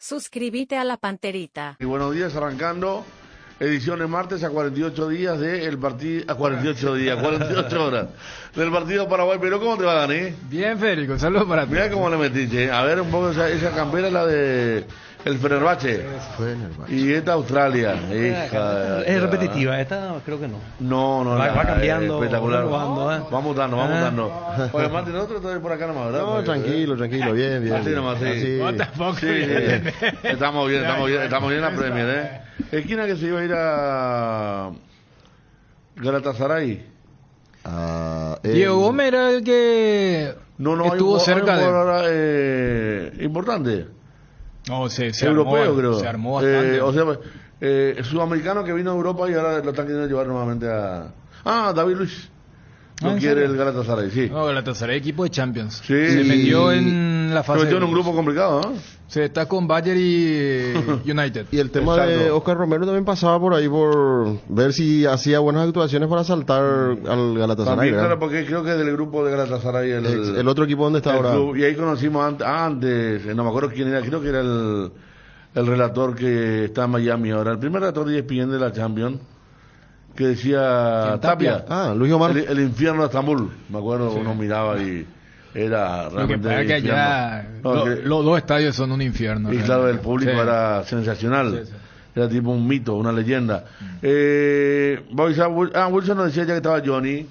Suscríbete a La Panterita. Y buenos días, arrancando ediciones martes a 48 días del partido, a 48 días, 48 horas del partido Paraguay-Perú. ¿Cómo te va, Dani? Bien, Federico, saludos para ti. Mira cómo le metiste. A ver un poco, esa campera es la de el Fenerbahce. Y esta Australia. Hija, es repetitiva, esta creo que no. No, va cambiando. Espectacular. Probando, Vamos dando. Oye, Martín, nosotros estamos por acá nomás, ¿verdad? No, tranquilo, bien. Así nomás, sí. Así. No, tampoco. Sí. Estamos bien en la Premier, ¿Quién es que se iba a ir a Galatasaray? Diego Gómez era el que estuvo cerca de... importante. No, se europeo, armó, creo. Se armó bastante. Sudamericano que vino a Europa y ahora lo están queriendo llevar nuevamente a... David Luiz. No quiere el Galatasaray, sí. No, Galatasaray, equipo de Champions. Sí. Se metió en la fase. Se metió en un grupo complicado, ¿no? Se está con Bayern y United. Y el tema de Oscar Romero también pasaba por ahí por ver si hacía buenas actuaciones para saltar al Galatasaray. También, claro, porque creo que es del grupo de Galatasaray el otro equipo donde está ahora. Club, y ahí conocimos antes, no me acuerdo quién era, creo que era el relator que está en Miami ahora, el primer relator de ESPN de la Champions, que decía Tapia. Luis Omar. El infierno de Estambul, me acuerdo, uno miraba y era realmente. Lo que pasa es que allá los dos estadios son un infierno. Y claro, el público era sensacional. Sí. Era tipo un mito, una leyenda. Wilson nos decía ya que estaba Johnny,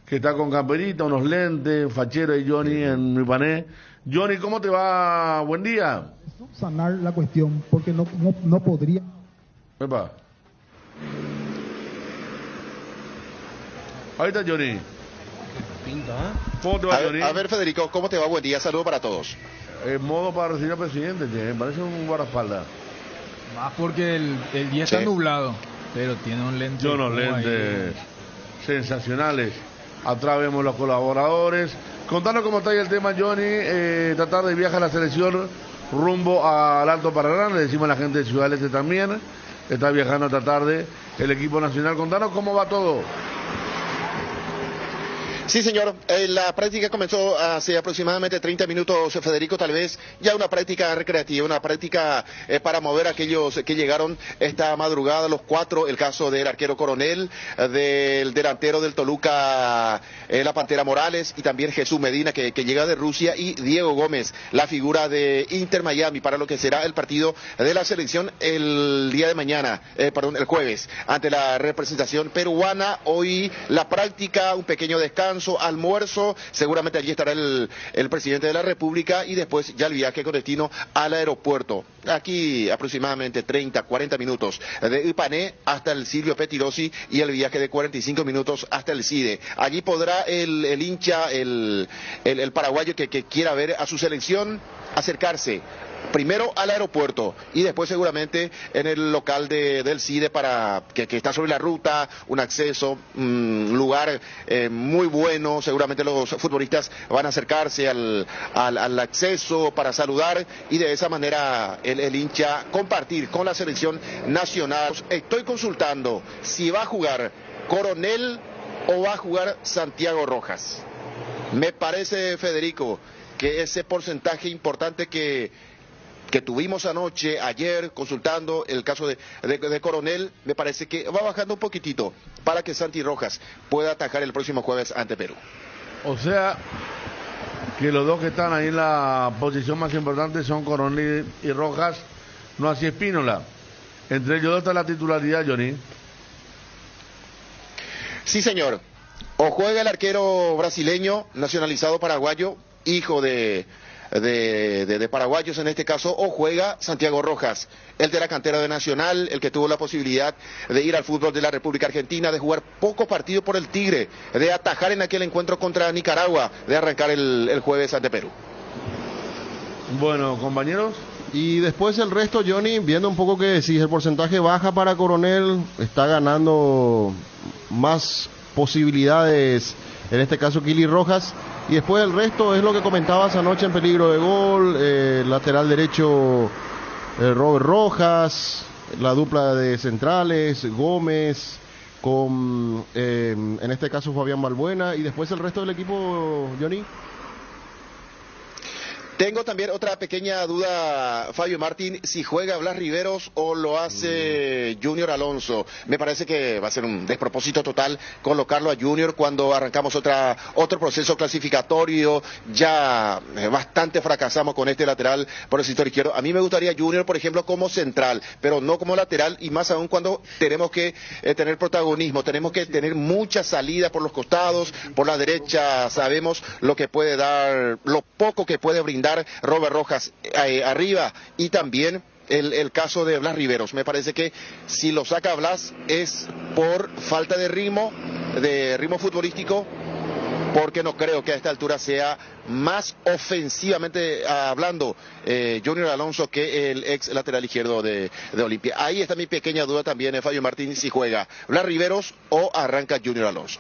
que está con camperita, unos lentes, fachero y Johnny en mi pané. Johnny, ¿cómo te va? Buen día. Sanar la cuestión, porque no podría. Epa. Ahí está Johnny. ¿Cómo te va, Johnny? A ver, Federico, ¿cómo te va? Buen día, saludos para todos. Modo para recibir al presidente, parece un guardaespaldas. Más porque el día está nublado, pero tiene un lente. Unos lentes sensacionales. Atrás vemos los colaboradores. Contanos cómo está ahí el tema, Johnny. Esta tarde viaja la selección rumbo al Alto Paraná. Le decimos a la gente de Ciudad del Este también. Está viajando esta tarde el equipo nacional. Contanos cómo va todo. Sí, señor. La práctica comenzó hace aproximadamente 30 minutos, Federico, tal vez ya una práctica recreativa, una práctica para mover a aquellos que llegaron esta madrugada, los cuatro, el caso del arquero Coronel, del delantero del Toluca, la Pantera Morales, y también Jesús Medina, que llega de Rusia, y Diego Gómez, la figura de Inter Miami, para lo que será el partido de la selección el día de mañana, el jueves, ante la representación peruana. Hoy la práctica, un pequeño descanso, almuerzo, seguramente allí estará el presidente de la República, y después ya el viaje con destino al aeropuerto. Aquí aproximadamente 30, 40 minutos de Ipané hasta el Silvio Pettirossi, y el viaje de 45 minutos hasta el CIDE. Allí podrá el hincha, el paraguayo que quiera ver a su selección, acercarse primero al aeropuerto y después seguramente en el local del CIDE, para que está sobre la ruta, un acceso, lugar muy bueno. Seguramente los futbolistas van a acercarse al acceso para saludar, y de esa manera el hincha compartir con la selección nacional. Estoy consultando si va a jugar Coronel o va a jugar Santiago Rojas. Me parece, Federico, que ese porcentaje importante que tuvimos ayer, consultando el caso de Coronel, me parece que va bajando un poquitito para que Santi Rojas pueda atajar el próximo jueves ante Perú. O sea, que los dos que están ahí en la posición más importante son Coronel y Rojas, no así Espínola. Entre ellos dos está la titularidad, Johnny. Sí, señor. O juega el arquero brasileño, nacionalizado paraguayo, hijo de paraguayos en este caso, o juega Santiago Rojas, el de la cantera de Nacional, el que tuvo la posibilidad de ir al fútbol de la República Argentina, de jugar pocos partidos por el Tigre, de atajar en aquel encuentro contra Nicaragua, de arrancar el jueves ante Perú. Bueno, compañeros. Y después el resto, Johnny, viendo un poco que si el porcentaje baja para Coronel, está ganando más posibilidades, en este caso Kili Rojas. Y después el resto es lo que comentabas anoche en peligro de gol, lateral derecho Robert Rojas, la dupla de centrales, Gómez, con en este caso Fabián Balbuena, y después el resto del equipo, Johnny. Tengo también otra pequeña duda, Fabio Martín, si juega Blas Riveros o lo hace Junior Alonso. Me parece que va a ser un despropósito total colocarlo a Junior cuando arrancamos otro proceso clasificatorio. Ya bastante fracasamos con este lateral por el sector izquierdo. A mí me gustaría Junior, por ejemplo, como central, pero no como lateral, y más aún cuando tenemos que tener protagonismo, tenemos que tener mucha salida por los costados, por la derecha. Sabemos lo que puede dar, lo poco que puede brindar Robert Rojas arriba, y también el caso de Blas Riveros. Me parece que si lo saca Blas es por falta de ritmo futbolístico, porque no creo que a esta altura sea más ofensivamente hablando Junior Alonso que el ex lateral izquierdo de Olimpia. Ahí está mi pequeña duda también, Fabio Martín, si juega Blas Riveros o arranca Junior Alonso.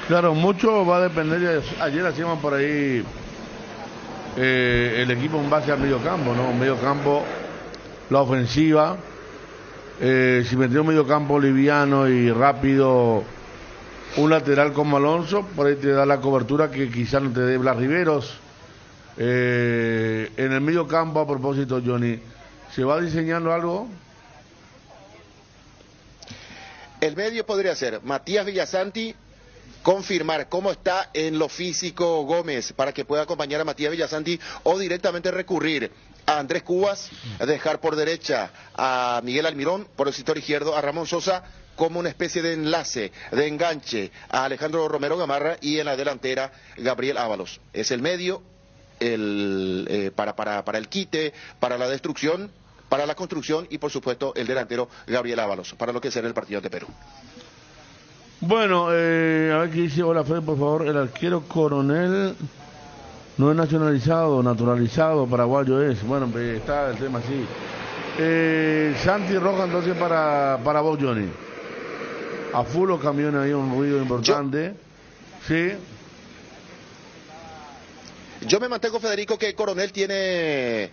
Claro, mucho va a depender. Ayer hacíamos por ahí el equipo en base al medio campo, ¿no? Medio campo, la ofensiva. Si metió un medio campo liviano y rápido, un lateral como Alonso, por ahí te da la cobertura que quizás no te dé Blas Riveros. En el medio campo, a propósito, Johnny, ¿se va diseñando algo? El medio podría ser Matías Villasanti, confirmar cómo está en lo físico Gómez para que pueda acompañar a Matías Villasanti, o directamente recurrir a Andrés Cubas, dejar por derecha a Miguel Almirón, por el sector izquierdo a Ramón Sosa, como una especie de enlace, de enganche a Alejandro Romero Gamarra, y en la delantera Gabriel Ábalos. Es el medio para el quite, para la destrucción, para la construcción, y por supuesto el delantero Gabriel Ábalos, para lo que será el partido de Perú. Bueno, a ver qué dice. Hola, Fred, por favor. El arquero Coronel no es nacionalizado, naturalizado, paraguayo es. Bueno, pues está el tema así. Santi Rojas, entonces, para vos, Johnny. A full los camiones ahí, un ruido importante. Sí. Yo me mantengo, Federico, que Coronel tiene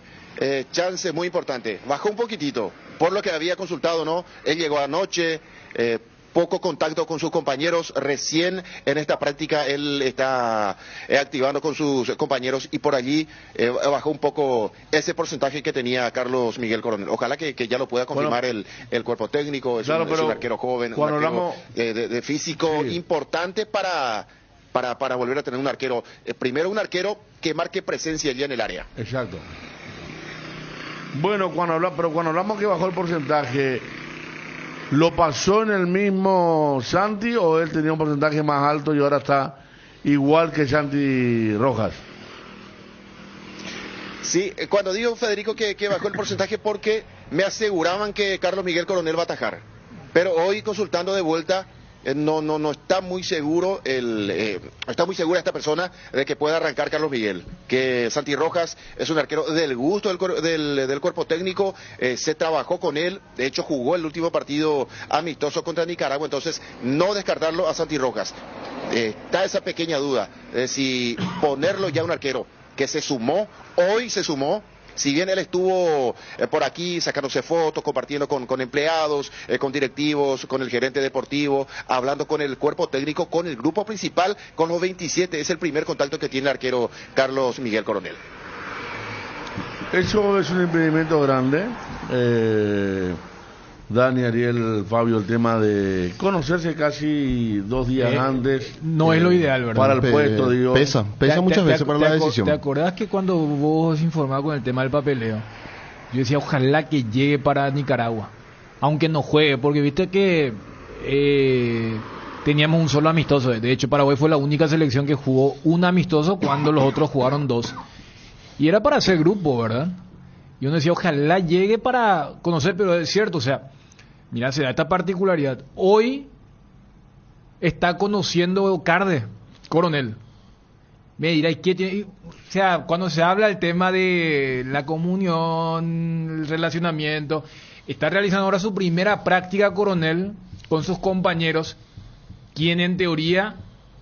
chance muy importante. Bajó un poquitito, por lo que había consultado, ¿no? Él llegó anoche, poco contacto con sus compañeros. Recién en esta práctica él está activando con sus compañeros, y por allí bajó un poco ese porcentaje que tenía Carlos Miguel Coronel. Ojalá que ya lo pueda confirmar el cuerpo técnico. Es un arquero joven, un arquero de físico importante para volver a tener un arquero. Primero un arquero que marque presencia ya en el área. Exacto. Bueno, cuando hablamos que bajó el porcentaje, ¿lo pasó en el mismo Santi o él tenía un porcentaje más alto y ahora está igual que Santi Rojas? Sí, cuando digo, Federico, que bajó el porcentaje, porque me aseguraban que Carlos Miguel Coronel va a atajar. Pero hoy, consultando de vuelta, no está muy seguro está muy segura esta persona de que pueda arrancar Carlos Miguel. Que Santi Rojas es un arquero del gusto del cuerpo técnico, se trabajó con él, de hecho jugó el último partido amistoso contra Nicaragua, entonces no descartarlo a Santi Rojas. Está esa pequeña duda de si ponerlo ya un arquero que hoy se sumó. Si bien él estuvo por aquí sacándose fotos, compartiendo con empleados, con directivos, con el gerente deportivo, hablando con el cuerpo técnico, con el grupo principal, con los 27, es el primer contacto que tiene el arquero Carlos Miguel Coronel. Eso es un impedimento grande, Dani, Ariel, Fabio, el tema de conocerse casi 2 días antes. No es lo ideal, ¿verdad? Para el puesto, digo. Pesa muchas veces para la decisión. ¿Te acordás que cuando vos informabas con el tema del papeleo, yo decía ojalá que llegue para Nicaragua, aunque no juegue, porque viste que teníamos un solo amistoso? De hecho, Paraguay fue la única selección que jugó un amistoso cuando los otros jugaron 2. Y era para hacer grupo, ¿verdad? Y uno decía, ojalá llegue para conocer, pero es cierto, o sea, mira, se da esta particularidad. Hoy está conociendo Coronel. Me dirá, ¿y qué tiene? O sea, cuando se habla del tema de la comunión, el relacionamiento, está realizando ahora su primera práctica Coronel con sus compañeros, quien en teoría,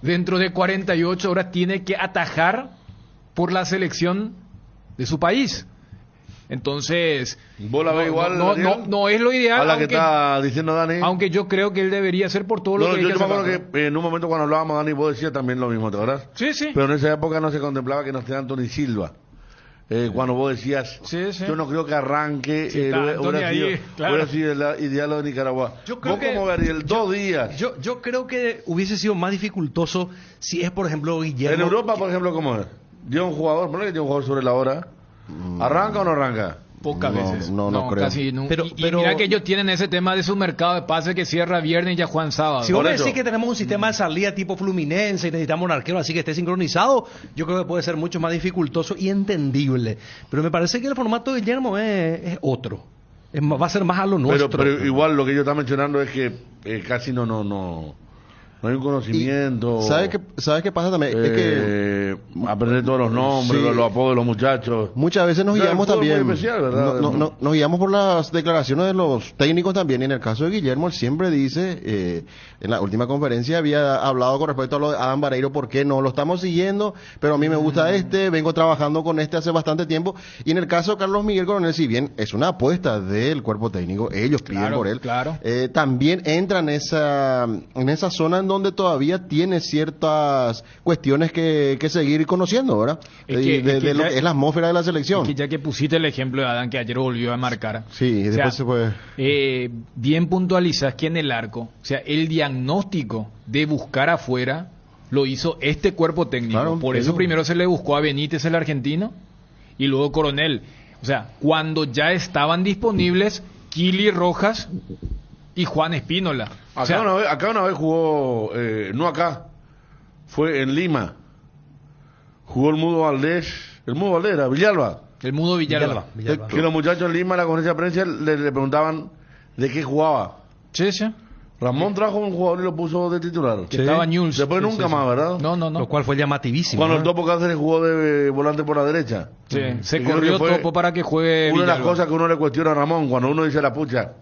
dentro de 48 horas, tiene que atajar por la selección de su país. Entonces, ¿Vos la ves igual, no, Daniel? no es lo ideal, A la que aunque, está diciendo Dani. aunque yo creo que él debería hacer por todo lo No, que yo dije me hace acuerdo rato. que en un momento cuando hablábamos, Dani, vos decías también lo mismo, ¿te acuerdas? Sí, sí. Pero en esa época no se contemplaba que no esté Anthony Silva. Cuando vos decías, Sí, sí. yo no creo que arranque, Sí, está hubiera Anthony ahí, sido, claro. hubiera sido el ideal de Nicaragua. Yo creo ¿Vos que- cómo verías? 2 días. Yo creo que hubiese sido más dificultoso si es, por ejemplo, Guillermo. En Europa, por ejemplo, ¿cómo es? Lleva un jugador, ¿no? Que tiene un jugador sobre la hora. ¿Arranca o no arranca? Pocas No, veces. no creo. Casi nunca. Pero- y pero- mira que ellos tienen ese tema de su mercado de pases que cierra viernes y ya juegan sábado. Si vos Por me eso. decís que tenemos un sistema de salida tipo Fluminense y necesitamos un arquero así que esté sincronizado, yo creo que puede ser mucho más dificultoso y entendible. Pero me parece que el formato de Guillermo es otro. Va a ser más a lo nuestro. Pero igual lo que yo estaba mencionando es que casi no hay un conocimiento. Y ¿sabes qué pasa también? Es que aprender todos los nombres, Sí. los apodos de los muchachos. muchas veces nos O sea, guiamos el fútbol es también. muy especial, ¿verdad? Nos guiamos por las declaraciones de los técnicos también. Y en el caso de Guillermo, él siempre dice, en la última conferencia había hablado con respecto a lo de Adam Vareiro, ¿por qué no? Lo estamos siguiendo, pero a mí me gusta vengo trabajando con hace bastante tiempo. Y en el caso de Carlos Miguel Coronel, si bien es una apuesta del cuerpo técnico, ellos piden Claro, por él, claro. también entra en esa zona en donde todavía tiene ciertas cuestiones que seguir conociendo, ¿verdad? Es que- de es que lo ya- que es la atmósfera de la selección. Que ya que pusiste el ejemplo de Adán, que ayer volvió a marcar. Sí, O sea, después se puede... bien puntualizas que en el arco, o sea, el diagnóstico de buscar afuera lo hizo este cuerpo técnico. Claro, Por eso ellos- primero se le buscó a Benítez, el argentino, y luego Coronel. O sea, cuando ya estaban disponibles Kili Rojas y Juan Espínola. O sea, Acá una vez jugó, no acá, fue en Lima. Jugó el Mudo Valdés era Villalba. el Mudo Villalba. Villalba. Que los muchachos en Lima, en la conferencia de prensa, le preguntaban de qué jugaba. Sí, sí. Ramón trajo un jugador y lo puso de titular. Que estaba Newell's. Después Sí, nunca sí, sí. más, ¿verdad? No. Lo cual fue llamativísimo. Cuando el ¿no? Topo Cáceres jugó de volante por la derecha. Sí, se Y creo corrió que fue Topo para que juegue Una de las Villalba. cosas que uno le cuestiona a Ramón, cuando uno dice la pucha,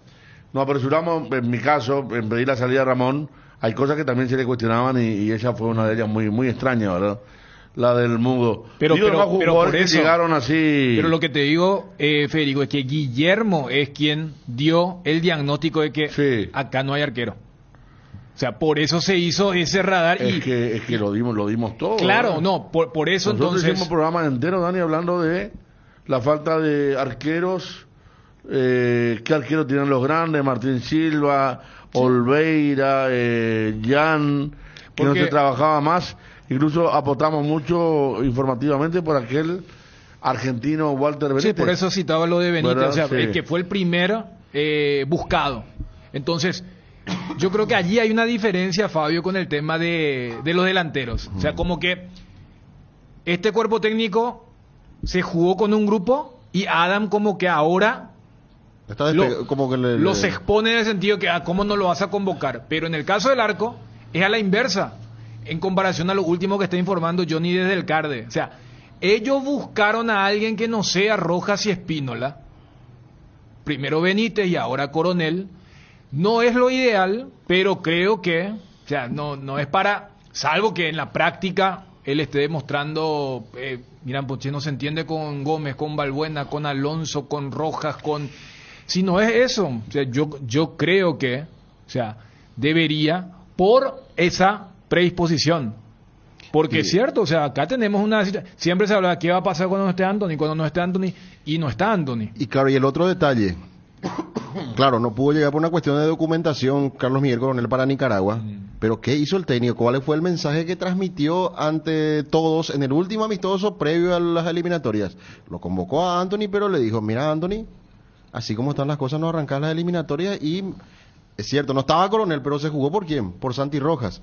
nos apresuramos, en mi caso, en pedir la salida a Ramón, hay cosas que también se le cuestionaban y esa fue una de ellas muy, muy extraña, ¿verdad? La del Mudo. Pero además por jugadores que eso- llegaron así. Pero lo que te digo, Federico, es que Guillermo es quien dio el diagnóstico de que Sí. acá no hay arquero. O sea, por eso se hizo ese radar y... es que lo dimos todo. Claro, ¿verdad? no, por eso Nosotros entonces... hicimos programas enteros, Dani, hablando de la falta de arqueros, qué arqueros tienen los grandes, Martín Silva, Olveira, Jan, que no Porque- se trabajaba más. Incluso apostamos mucho informativamente por aquel argentino Walter Benítez. Sí, por eso citaba lo de Benítez, ¿Verdad? o sea, Sí. el que fue el primero buscado. Entonces, yo creo que allí hay una diferencia, Fabio, con el tema de los delanteros. O sea, como que este cuerpo técnico se jugó con un grupo y Adam como que ahora como que los expone en el sentido que cómo no lo vas a convocar. Pero en el caso del arco es a la inversa, en comparación a lo último que está informando Johnny desde el CARDE. O sea, ellos buscaron a alguien que no sea Rojas y Espínola, primero Benítez y ahora Coronel. No es lo ideal, pero creo que, o sea, no es para, salvo que en la práctica él esté demostrando, mira, Poche no se entiende con Gómez, con Balbuena, con Alonso, con Rojas, con... Si no es eso, o sea, yo creo que, o sea, debería, por esa predisposición. Porque es cierto, o sea, acá tenemos una situación, siempre se habla de qué va a pasar cuando no esté Anthony, cuando no esté Anthony, y no está Anthony. Y claro, y el otro detalle, claro, no pudo llegar por una cuestión de documentación Carlos Miguel Coronel para Nicaragua, pero ¿qué hizo el técnico? ¿Cuál fue el mensaje que transmitió ante todos en el último amistoso previo a las eliminatorias? Lo convocó a Anthony, pero le dijo, mira Anthony, así como están las cosas, no arrancar las eliminatorias. Y es cierto, no estaba Coronel, pero se jugó ¿por quién? Por Santi Rojas.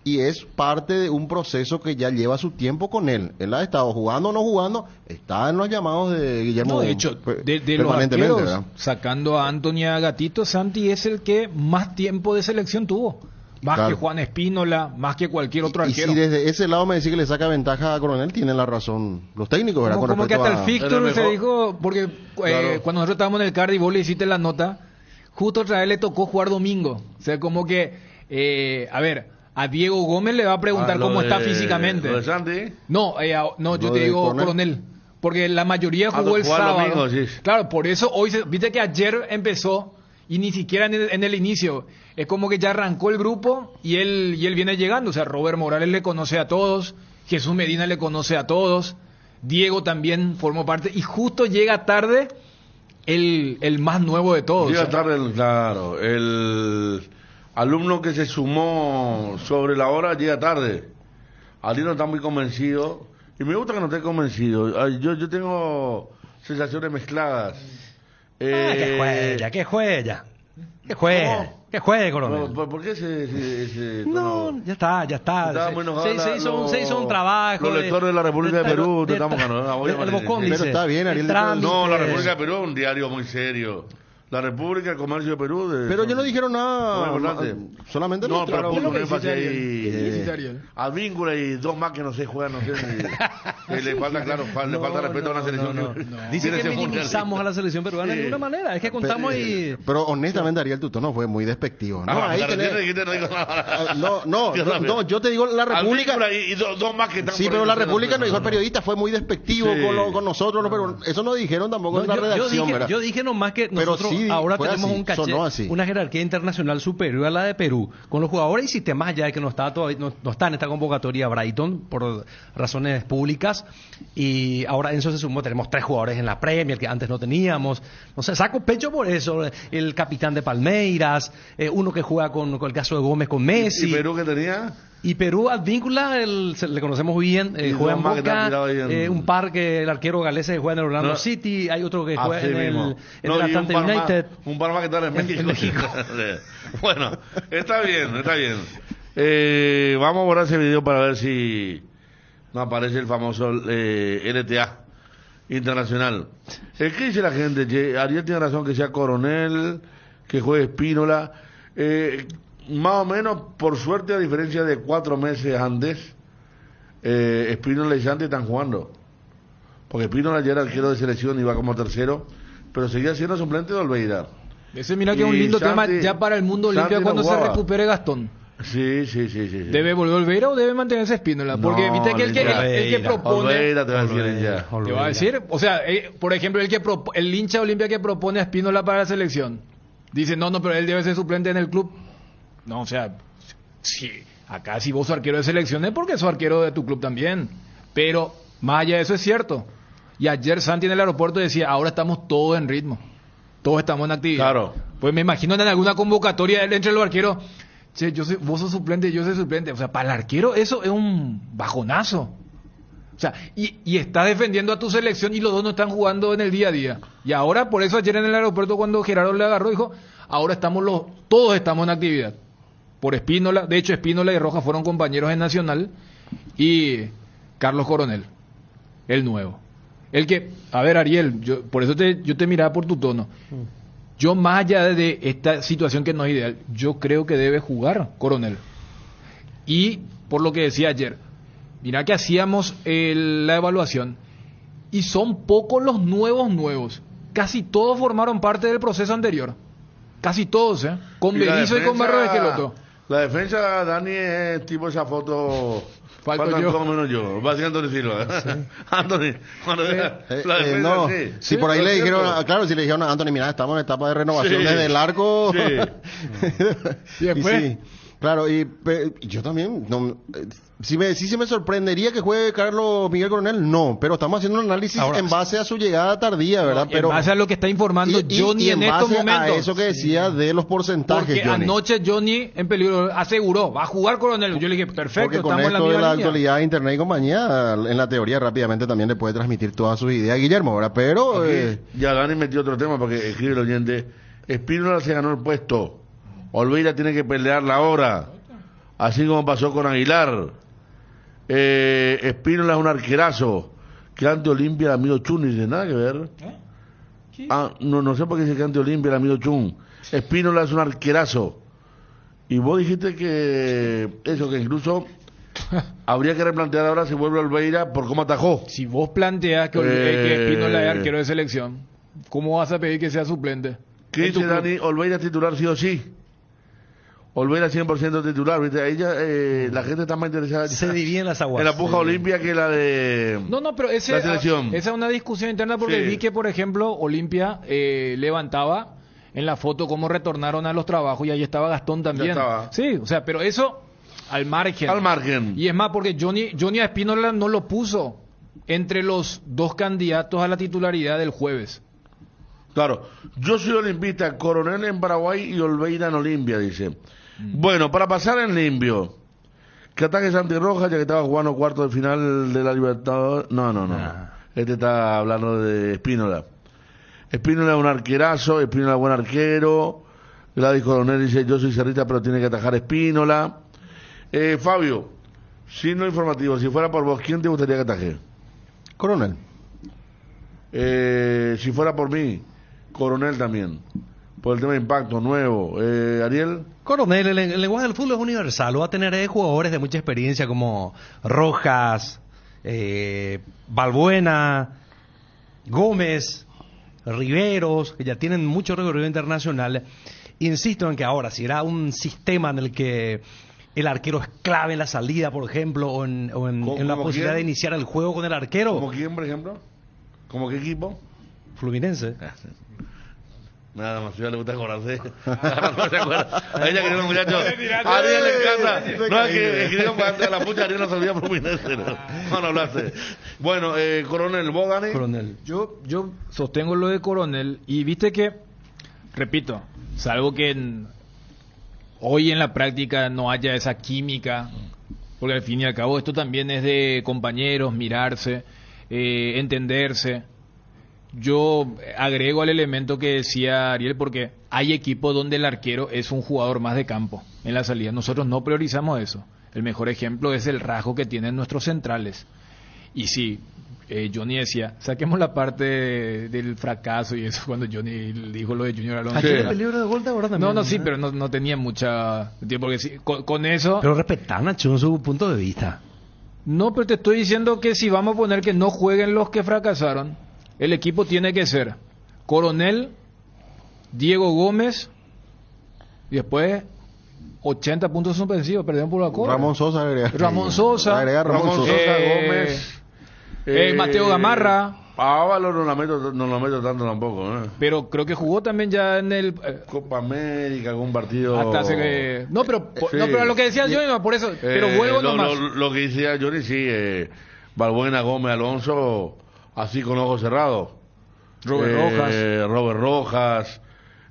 Y es parte de un proceso que ya lleva su tiempo con él. Él ha estado jugando o no jugando, está en los llamados de Guillermo. No, de hecho, de los permanentemente, arqueros, ¿verdad? sacando a Anthony y a Gatito, Santi es el que más tiempo de selección tuvo. Más Claro. que Juan Espínola, más que cualquier otro Y arquero. si desde ese lado me decís que le saca ventaja a Coronel, tienen la razón los técnicos, ¿verdad? Como que hasta el Era fixture mejor. se dijo, porque Claro. cuando nosotros estábamos en el card y vos le hiciste la nota, justo otra vez le tocó jugar domingo. O sea, como que, a ver, a Diego Gómez le va a preguntar Lo cómo está de- físicamente. Lo de Santi. No, yo Lo te de digo Coronel. Coronel. Porque la mayoría jugó el jugar sábado. domingo, sí. Claro, por eso hoy, viste que ayer empezó y ni siquiera en el inicio. Es como que ya arrancó el grupo y él viene llegando. O sea, Robert Morales le conoce a todos, Jesús Medina le conoce a todos, Diego también formó parte y justo llega tarde el más nuevo de todos. Llega o sea, tarde, claro. El alumno que se sumó sobre la hora llega tarde. Alguien no está muy convencido. Y me gusta que no esté convencido. Ay, yo tengo sensaciones mezcladas. Que juega, que juega. Que juegue, ¿Cómo? que juegue, Coronel. ¿Por qué ese No, tono? ya está. Estaba muy enojado Se hizo un trabajo. Los lectores de la República de Perú, te estamos ganando. El Bocón Pero dice, está bien, Ariel, el de todo. trámite. No, la República de Perú es un diario muy serio. La República, el Comercio de Perú. Pero ellos no dijeron nada. Muy importante. Solamente No, pero mostraron. puso un ¿Qué es lo que énfasis dice ahí. Ariel? ¿Qué dice Ariel? Advíncula y dos más que no se juegan, no sé. Que le falta, claro, le falta respeto a una selección. no. que Dice tiene que ese minimizamos a la selección peruana de ninguna manera. Es que contamos y... Pero honestamente, Ariel, tu tono fue muy despectivo. No, Ah, ahí pero tenés- dijiste, no digo nada. No, yo te digo, la República. Advíncula y dos más que están Sí, por pero ahí, la no sé, República no, nos dijo el no. periodista, fue muy despectivo Sí. con nosotros, los peruanos. Eso no dijeron tampoco en la yo redacción, ¿verdad? dije nomás que Pero nosotros sí, ahora fue tenemos así, un caché, sonó así. una jerarquía internacional superior a la de Perú, con los jugadores y sistemas ya que no está todavía, no está en esta convocatoria Brighton por razones públicas, y ahora Enzo se sumó, tenemos 3 jugadores en la Premier que antes no teníamos, no sé, saco pecho por eso, el capitán de Palmeiras, uno que juega con el caso de Gómez con Messi. ¿Y Perú que tenía? Y Perú, Advíncula, le conocemos bien, Y juega en dos más que están Boca, tirados ahí en- un par que el arquero galés que juega en el Orlando No. City, hay otro que juega Así en mismo. el No, y un Atlanta par más- United. un par más que están en México. México. Bueno, está bien, está bien. Vamos a borrar ese video para ver si no aparece el famoso LTA internacional. ¿Qué dice la gente? Che, Ariel tiene razón que sea Coronel, que juegue Espínola. Más o menos, por suerte, a diferencia de 4 meses antes, Espínola y Santi están jugando. Porque Espínola ya era arquero de selección y va como tercero, pero seguía siendo suplente de Olveira. ese mira que es un Y lindo tema Santi- ya para el mundo Santi Olimpia no cuando se jugaba. recupere Gastón. Sí. ¿Debe volver Olveira o debe mantenerse Espínola? Porque No, viste que el que Olveira. propone... Olveira te va a decir ya. Te va a decir, o sea, por ejemplo, el hincha Olimpia que propone a Espínola para la selección, dice, no, pero él debe ser suplente en el club. No, o sea, sí, acá si vos sos arquero de selección es porque sos arquero de tu club también. Pero, más allá de eso es cierto. Y ayer Santi en el aeropuerto decía, ahora estamos todos en ritmo. Todos estamos en actividad. Claro. Pues me imagino en alguna convocatoria entre los arqueros, che, vos sos suplente, yo soy suplente. O sea, para el arquero eso es un bajonazo. O sea, y está defendiendo a tu selección y los dos no están jugando en el día a día. Y ahora, por eso ayer en el aeropuerto cuando Gerardo le agarró, dijo, ahora todos estamos en actividad. Por Espínola, de hecho Espínola y Rojas fueron compañeros en Nacional, y Carlos Coronel, el nuevo. El que, a ver Ariel, por eso yo te miraba por tu tono. Yo más allá de esta situación que no es ideal, yo creo que debe jugar Coronel. Y por lo que decía ayer, mira que hacíamos la evaluación y son pocos los nuevos. Casi todos formaron parte del proceso anterior. Casi todos, ¿eh? Con Y la Berizzo y con defensa- Barro de Esqueloto. La defensa, Dani, es tipo esa foto. Falto faltan yo. todo menos yo. Va a ser Anthony Silva. Anthony, cuando la defensa, No, sí. si por ahí ¿No le es dijeron, cierto? claro, si le dijeron a Anthony, mira, estamos en etapa de renovación Sí. desde el arco. Sí. ¿Y después? sí, claro, y yo también, sí se me sorprendería que juegue Carlos Miguel Coronel, no, pero estamos haciendo un análisis Ahora, en base a su llegada tardía, ¿verdad? Pero en base a lo que está informando Johnny y en estos base momentos. a eso que decía de los porcentajes, Porque Johnny. anoche Johnny en peligro aseguró, va a jugar Coronel. Yo le dije, perfecto, Porque con estamos en la esto de misma la línea. actualidad, internet y compañía, en la teoría rápidamente también le puede transmitir todas sus ideas a Guillermo, ¿verdad? Pero Aquí, ya Dani metió otro tema porque escribe el oyente. Espínola se ganó el puesto. Olveira tiene que pelearla ahora. Así como pasó con Aguilar. Espínola es un arquerazo. Que ante Olimpia el amigo Chun dice, nada que ver. No sé por qué dice que ante Olimpia el amigo Chun. Espínola es un arquerazo. Y vos dijiste que eso, que incluso habría que replantear ahora si vuelve Olveira por cómo atajó. Si vos planteas que Espínola es arquero de selección, ¿cómo vas a pedir que sea suplente? ¿Qué En tu dice club. Dani? Olveira titular sí o sí. Olvera 100% titular, ¿viste? Ahí ya, la gente está más interesada Se dividen las aguas. en la puja Olimpia que la de No, pero la selección. esa es una discusión interna porque Sí. vi que, por ejemplo, Olimpia levantaba en la foto cómo retornaron a los trabajos y ahí estaba Gastón también. estaba. Sí, o sea, pero eso al margen. Al margen. Y es más, porque Johnny a Espínola no lo puso entre los dos candidatos a la titularidad del jueves. Claro, yo soy olimpista, Coronel en Paraguay y Olveira en Olimpia, dice. Bueno, para pasar en limpio, que ataque Santi Rojas, ya que estaba jugando cuarto de final de la Libertadores. No. Este está hablando de Espínola. Espínola es un arquerazo, Espínola es buen arquero. Gladys Coronel dice, yo soy cerrita, pero tiene que atajar Espínola. Fabio, signo informativo, si fuera por vos, ¿quién te gustaría que ataje? Coronel. Si fuera por mí, Coronel también. Por el tema de impacto nuevo. Ariel. Coronel, el lenguaje del fútbol es universal. Va a tener jugadores de mucha experiencia como Rojas, Balbuena, Gómez, Riveros, que ya tienen mucho recorrido internacional. Insisto en que ahora, si era un sistema en el que el arquero es clave en la salida, por ejemplo, o en la posibilidad quién? de iniciar el juego con el arquero, ¿Como quién, por ejemplo? ¿Como qué equipo? Fluminense. Nada más, ya le gusta acordarse. No se acuerda. A ella querido muchacho. A Ariel le encanta. No, es que escribió antes de la pucha, Ariel no se olvida Fluminense. No hablaste. Bueno, Coronel, ¿vos gané? Coronel. Yo sostengo lo de Coronel y viste que, repito, salvo que hoy en la práctica no haya esa química, porque al fin y al cabo esto también es de compañeros, mirarse, entenderse. Yo agrego al elemento que decía Ariel, porque hay equipos donde el arquero es un jugador más de campo en la salida. Nosotros no priorizamos eso. El mejor ejemplo es el rasgo que tienen nuestros centrales. Y sí, Johnny decía, saquemos la parte del fracaso y eso, cuando Johnny dijo lo de Junior Alonso. Aquí el peligro de gol de ahora también. No, sí, pero no tenía mucha tiempo, porque sí, con eso... Pero respetar, Nacho, en su punto de vista. No, pero te estoy diciendo que si vamos a poner que no jueguen los que fracasaron, el equipo tiene que ser Coronel, Diego Gómez y después 80 puntos suspensivos, perdieron por la cola. Ramón Sosa agregar. Ramón Sosa. Agregar Ramón Sosa. Gómez. Mateo Gamarra. Ávalo no la meto tanto tampoco, ¿eh? Pero creo que jugó también ya en el... Copa América, algún partido... hasta hace que... No, pero Sí. no, pero lo que decía yo, no, por eso... Pero vuelvo nomás. Lo que decía Johnny, sí, Balbuena, Gómez, Alonso, así con ojos cerrados. Robert Rojas,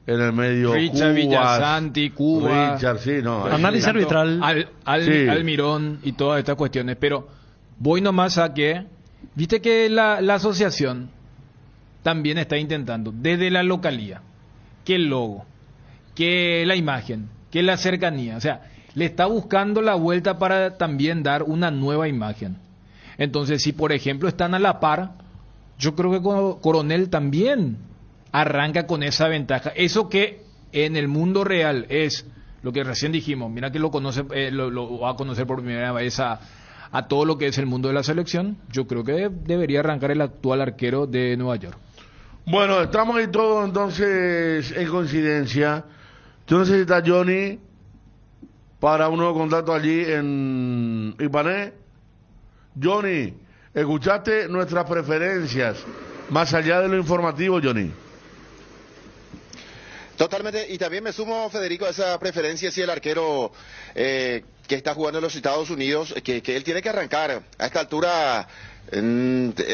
en el medio Richard Cubas, Villasanti, Cuba. Richard, sí, no. Análisis arbitral. Sí. Almirón y todas estas cuestiones. Pero voy nomás a que... Viste que la asociación también está intentando, desde la localía, que el logo, que la imagen, que la cercanía, o sea, le está buscando la vuelta para también dar una nueva imagen. Entonces, si por ejemplo están a la par, yo creo que Coronel también arranca con esa ventaja. Eso que en el mundo real es lo que recién dijimos, mira que lo conoce, lo va a conocer por primera vez a todo lo que es el mundo de la selección. Yo creo que debería arrancar el actual arquero de Nueva York. Bueno, estamos ahí todos entonces en coincidencia. Tú necesitas, Johnny, para un nuevo contacto allí en Ipané. Johnny, ¿escuchaste nuestras preferencias más allá de lo informativo, Johnny? Totalmente, y también me sumo, Federico, a esa preferencia si el arquero que está jugando en los Estados Unidos, que él tiene que arrancar a esta altura,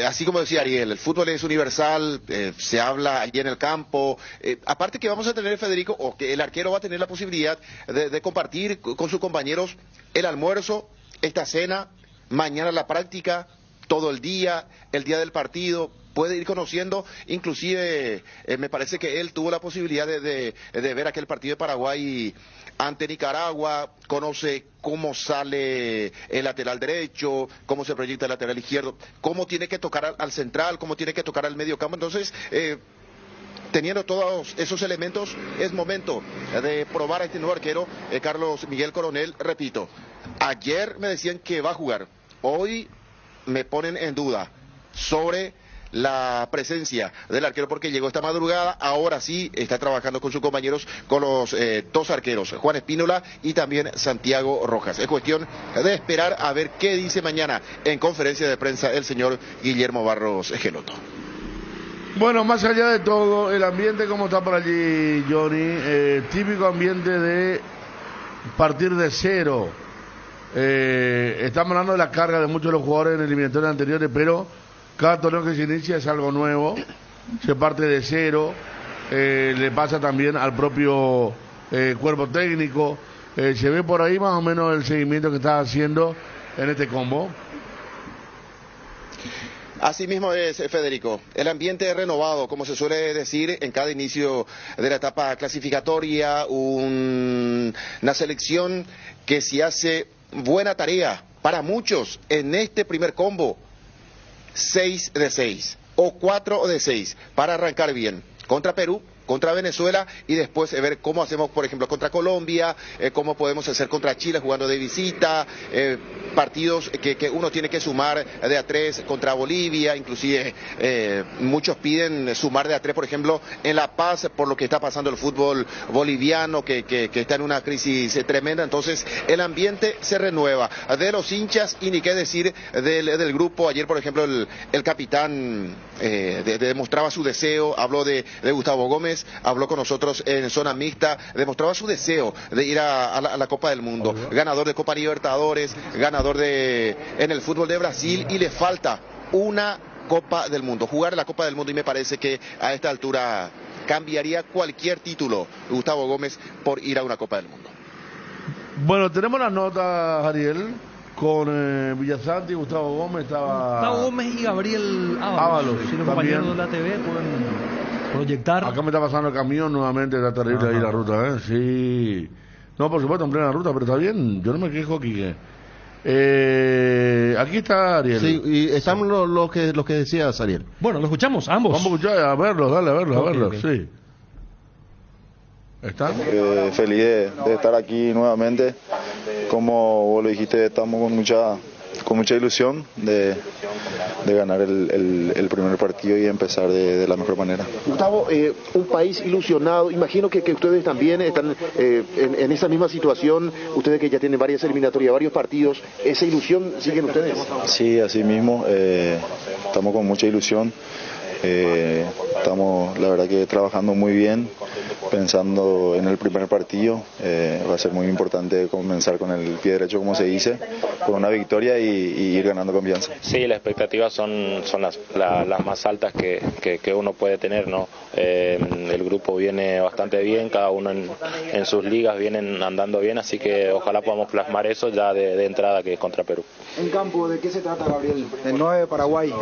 así como decía Ariel, el fútbol es universal, se habla allí en el campo, aparte que vamos a tener, Federico, o que el arquero va a tener la posibilidad de compartir con sus compañeros el almuerzo, esta cena, mañana la práctica, todo el día del partido. Puede ir conociendo, inclusive me parece que él tuvo la posibilidad de ver aquel partido de Paraguay ante Nicaragua, conoce cómo sale el lateral derecho, cómo se proyecta el lateral izquierdo, cómo tiene que tocar al central, cómo tiene que tocar al medio campo. Entonces, teniendo todos esos elementos, es momento de probar a este nuevo arquero, Carlos Miguel Coronel. Repito, ayer me decían que va a jugar, hoy me ponen en duda sobre la presencia del arquero porque llegó esta madrugada, ahora sí está trabajando con sus compañeros, con los dos arqueros, Juan Espínola y también Santiago Rojas. Es cuestión de esperar a ver qué dice mañana en conferencia de prensa el señor Guillermo Barros Esqueloto. Bueno, más allá de todo, el ambiente como está por allí, Johnny, típico ambiente de partir de cero. Estamos hablando de la carga de muchos de los jugadores en eliminatorias anteriores, pero cada torneo que se inicia es algo nuevo, se parte de cero, le pasa también al propio cuerpo técnico, se ve por ahí más o menos el seguimiento que está haciendo en este combo. Así mismo es, Federico. El ambiente es renovado, como se suele decir en cada inicio de la etapa clasificatoria, una selección que si hace buena tarea para muchos en este primer combo, 6 de 6 o 4 de 6 para arrancar bien contra Perú, contra Venezuela y después ver cómo hacemos, por ejemplo, contra Colombia, cómo podemos hacer contra Chile jugando de visita, partidos que uno tiene que sumar de a 3 contra Bolivia, inclusive muchos piden sumar de a 3, por ejemplo, en La Paz, por lo que está pasando el fútbol boliviano, que está en una crisis tremenda. Entonces el ambiente se renueva de los hinchas y ni qué decir del grupo. Ayer, por ejemplo, el capitán demostraba su deseo, habló de Gustavo Gómez, habló con nosotros en zona mixta, demostraba su deseo de ir a la Copa del Mundo, ganador de Copa Libertadores, ganador en el fútbol de Brasil, y le falta una Copa del Mundo, jugar la Copa del Mundo, y me parece que a esta altura cambiaría cualquier título Gustavo Gómez por ir a una Copa del Mundo. Bueno, tenemos las notas, Ariel, con Villasanti, Gustavo Gómez, Gustavo Gómez y Gabriel Ábalos. Si los compañeros de la TV pueden proyectar. Acá me está pasando el camión nuevamente, está terrible ahí la ruta, sí. No, por supuesto, en plena ruta, pero está bien, yo no me quejo, Quique. Aquí está Ariel. Sí, y están los que decías, Ariel. Bueno, lo escuchamos, ambos. Vamos a escuchar, a verlos, dale, a verlos, okay. Sí. ¿Están? Feliz de estar aquí nuevamente. Como vos lo dijiste, estamos con mucha ilusión de ganar el primer partido y empezar de la mejor manera. Gustavo, un país ilusionado, imagino que ustedes también están en esa misma situación, ustedes que ya tienen varias eliminatorias, varios partidos, ¿esa ilusión siguen ustedes? Sí, así mismo, estamos con mucha ilusión. Estamos, la verdad, que trabajando muy bien, pensando en el primer partido. Va a ser muy importante comenzar con el pie derecho, como se dice, con una victoria y ir ganando confianza. Sí, las expectativas son las más altas que uno puede tener, ¿no? El grupo viene bastante bien, cada uno en sus ligas vienen andando bien, así que ojalá podamos plasmar eso ya de entrada, que es contra Perú. En campo, ¿de qué se trata, Gabriel? El 9 de Paraguay,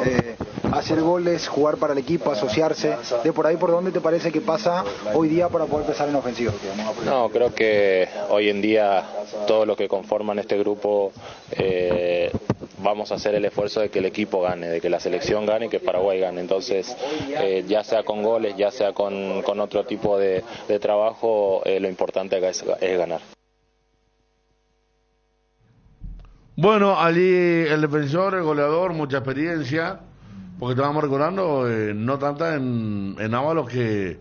hacer goles, jugar para el equipo, asociarse. De por ahí, ¿por dónde te parece que pasa hoy día para poder empezar en ofensiva? No, creo que hoy en día todos los que conforman este grupo vamos a hacer el esfuerzo de que el equipo gane, de que la selección gane y que Paraguay gane. Entonces, ya sea con goles, ya sea con otro tipo de trabajo, lo importante acá es ganar. Bueno, allí el defensor, el goleador, mucha experiencia, porque estábamos recordando, no tanta en Ábalos, que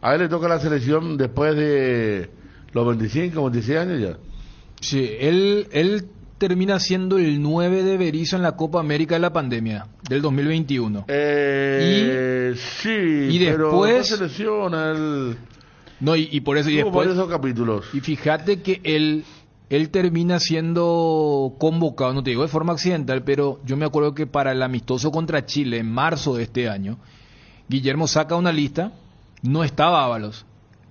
a él le toca la selección después de los 25, 26 años ya. Sí, él termina siendo el 9 de Berizzo en la Copa América de la pandemia del 2021. Sí, y pero después no se lesiona él. No, y por eso, y después por esos capítulos. Y fíjate que él termina siendo convocado, no te digo de forma accidental, pero yo me acuerdo que para el amistoso contra Chile en marzo de este año, Guillermo saca una lista, no estaba Ábalos,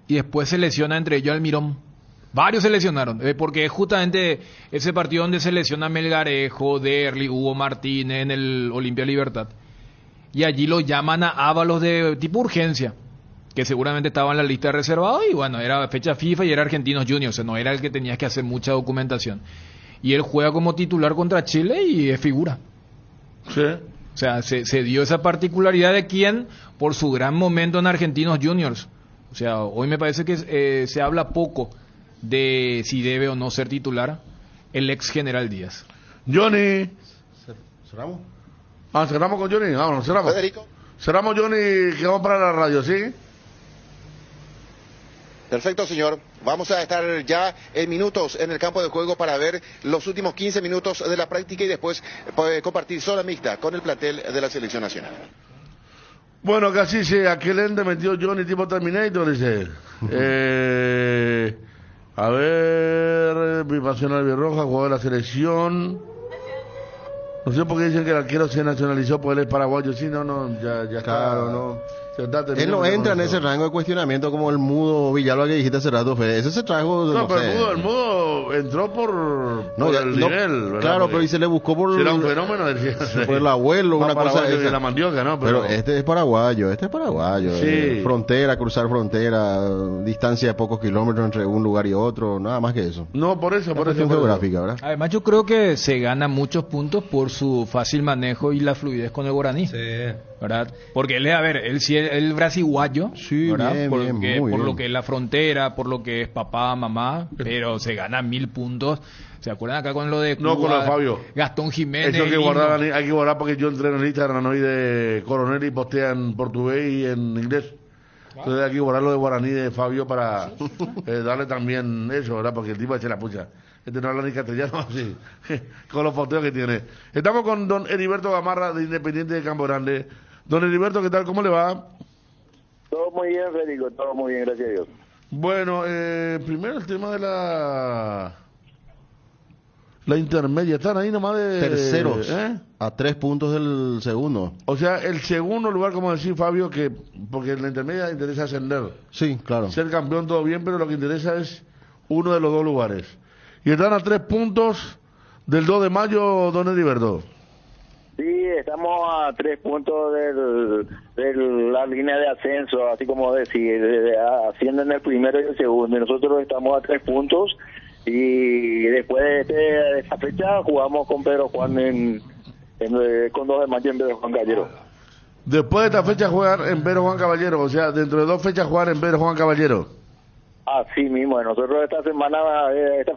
y después se lesiona entre ellos Almirón. Varios se lesionaron, porque es justamente ese partido donde se lesiona Melgarejo, Derli, Hugo Martínez en el Olimpia Libertad, y allí lo llaman a Ábalos de tipo urgencia, que seguramente estaba en la lista de reservados, y bueno, era fecha FIFA y era Argentinos Juniors, o sea, no era el que tenías que hacer mucha documentación. Y él juega como titular contra Chile y es figura. Sí. O sea, se dio esa particularidad de quien, por su gran momento en Argentinos Juniors. O sea, hoy me parece que se habla poco de si debe o no ser titular el ex General Díaz. Johnny. ¿Cerramos? Cerramos con Johnny. Vámonos, cerramos. Federico. Cerramos, Johnny, que vamos para la radio, ¿sí? Perfecto, señor. Vamos a estar ya en minutos en el campo de juego para ver los últimos 15 minutos de la práctica y después compartir zona mixta con el plantel de la selección nacional. Bueno, casi dice, aquel ende metió Johnny tipo Terminator, dice. A ver, Bipasional Birroja, jugador de la selección. No sé por qué dicen que el arquero se nacionalizó porque él es paraguayo. Sí, no, ya está. Claro, no. Él no entra en ese rango de cuestionamiento como el mudo Villalba que dijiste hace rato, Fede. Ese se trajo. No, pero el mudo entró por el nivel, ¿verdad? Claro, pero y se le buscó por. Era un fenómeno, por el abuelo, una cosa de la mandioca, ¿no? Pero este es paraguayo. Sí. Frontera, cruzar frontera, distancia de pocos kilómetros entre un lugar y otro, nada más que eso. No, por eso. Geográfica, ¿verdad? Además, yo creo que se gana muchos puntos por su fácil manejo y la fluidez con el guaraní. Sí. ¿Verdad? Porque él sí es el brasiguayo, sí, ¿verdad? Bien, por bien. Lo que es la frontera, por lo que es papá, mamá, pero se gana 1000 puntos. ¿Se acuerdan acá con lo de Cuba? No, con lo de Fabio. Gastón Jiménez. Eso hay que guardar porque yo entreno en Instagram hoy de Coronel y postea en portugués y en inglés. Entonces hay que guardar lo de guaraní de Fabio para darle también eso, ¿verdad? Porque el tipo echa la pucha. No habla ni castellano así, con los posteos que tiene. Estamos con don Heriberto Gamarra de Independiente de Campo Grande. Don Heriberto, ¿qué tal? ¿Cómo le va? Todo muy bien, Federico, todo muy bien, gracias a Dios. Bueno, primero el tema de la intermedia. Están ahí nomás de... Terceros, a 3 puntos del segundo. O sea, el segundo lugar, como decía Fabio, que porque en la intermedia interesa ascender. Sí, claro. Ser campeón todo bien, pero lo que interesa es uno de los dos lugares. Y están a 3 puntos del 2 de mayo, don Heriberto. Sí, estamos a 3 puntos de la línea de ascenso, así como decir, ascienden el primero y el segundo. Y nosotros estamos a 3 puntos y después de esta fecha jugamos con Pedro Juan con 2 de mayo en Pedro Juan Caballero. Después de esta fecha jugar en Pedro Juan Caballero, o sea, dentro de 2 fechas jugar en Pedro Juan Caballero. Así mismo, nosotros esta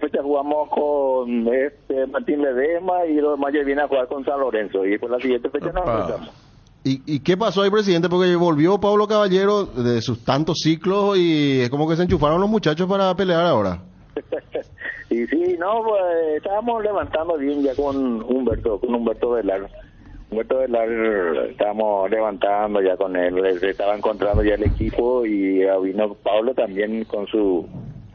fecha jugamos con Martín Ledesma y 2 de mayo viene a jugar con San Lorenzo y después la siguiente fecha nos enfrentamos. ¿Y qué pasó ahí, presidente? Porque volvió Pablo Caballero de sus tantos ciclos y es como que se enchufaron los muchachos para pelear ahora. Y sí, no, pues estábamos levantando bien ya con Humberto Velar. Humberto Velar estábamos levantando ya con él, se estaba encontrando ya el equipo y vino Pablo también con su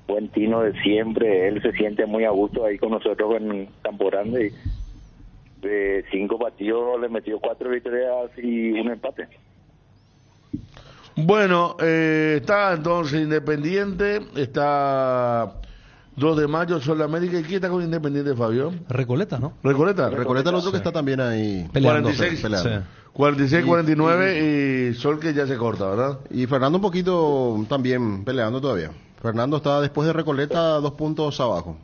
buen tino de siempre. Él se siente muy a gusto ahí con nosotros en Campo Grande. De 5 partidos le metió 4 victorias y 1 empate. Bueno, está entonces Independiente, está 2 de mayo, Sol América. ¿Y quién está con Independiente, Fabio? Recoleta, ¿no? Recoleta el otro que está también ahí peleando. 46, 49 y Sol que ya se corta, ¿verdad? Y Fernando un poquito también peleando todavía. Fernando está después de Recoleta 2 puntos abajo.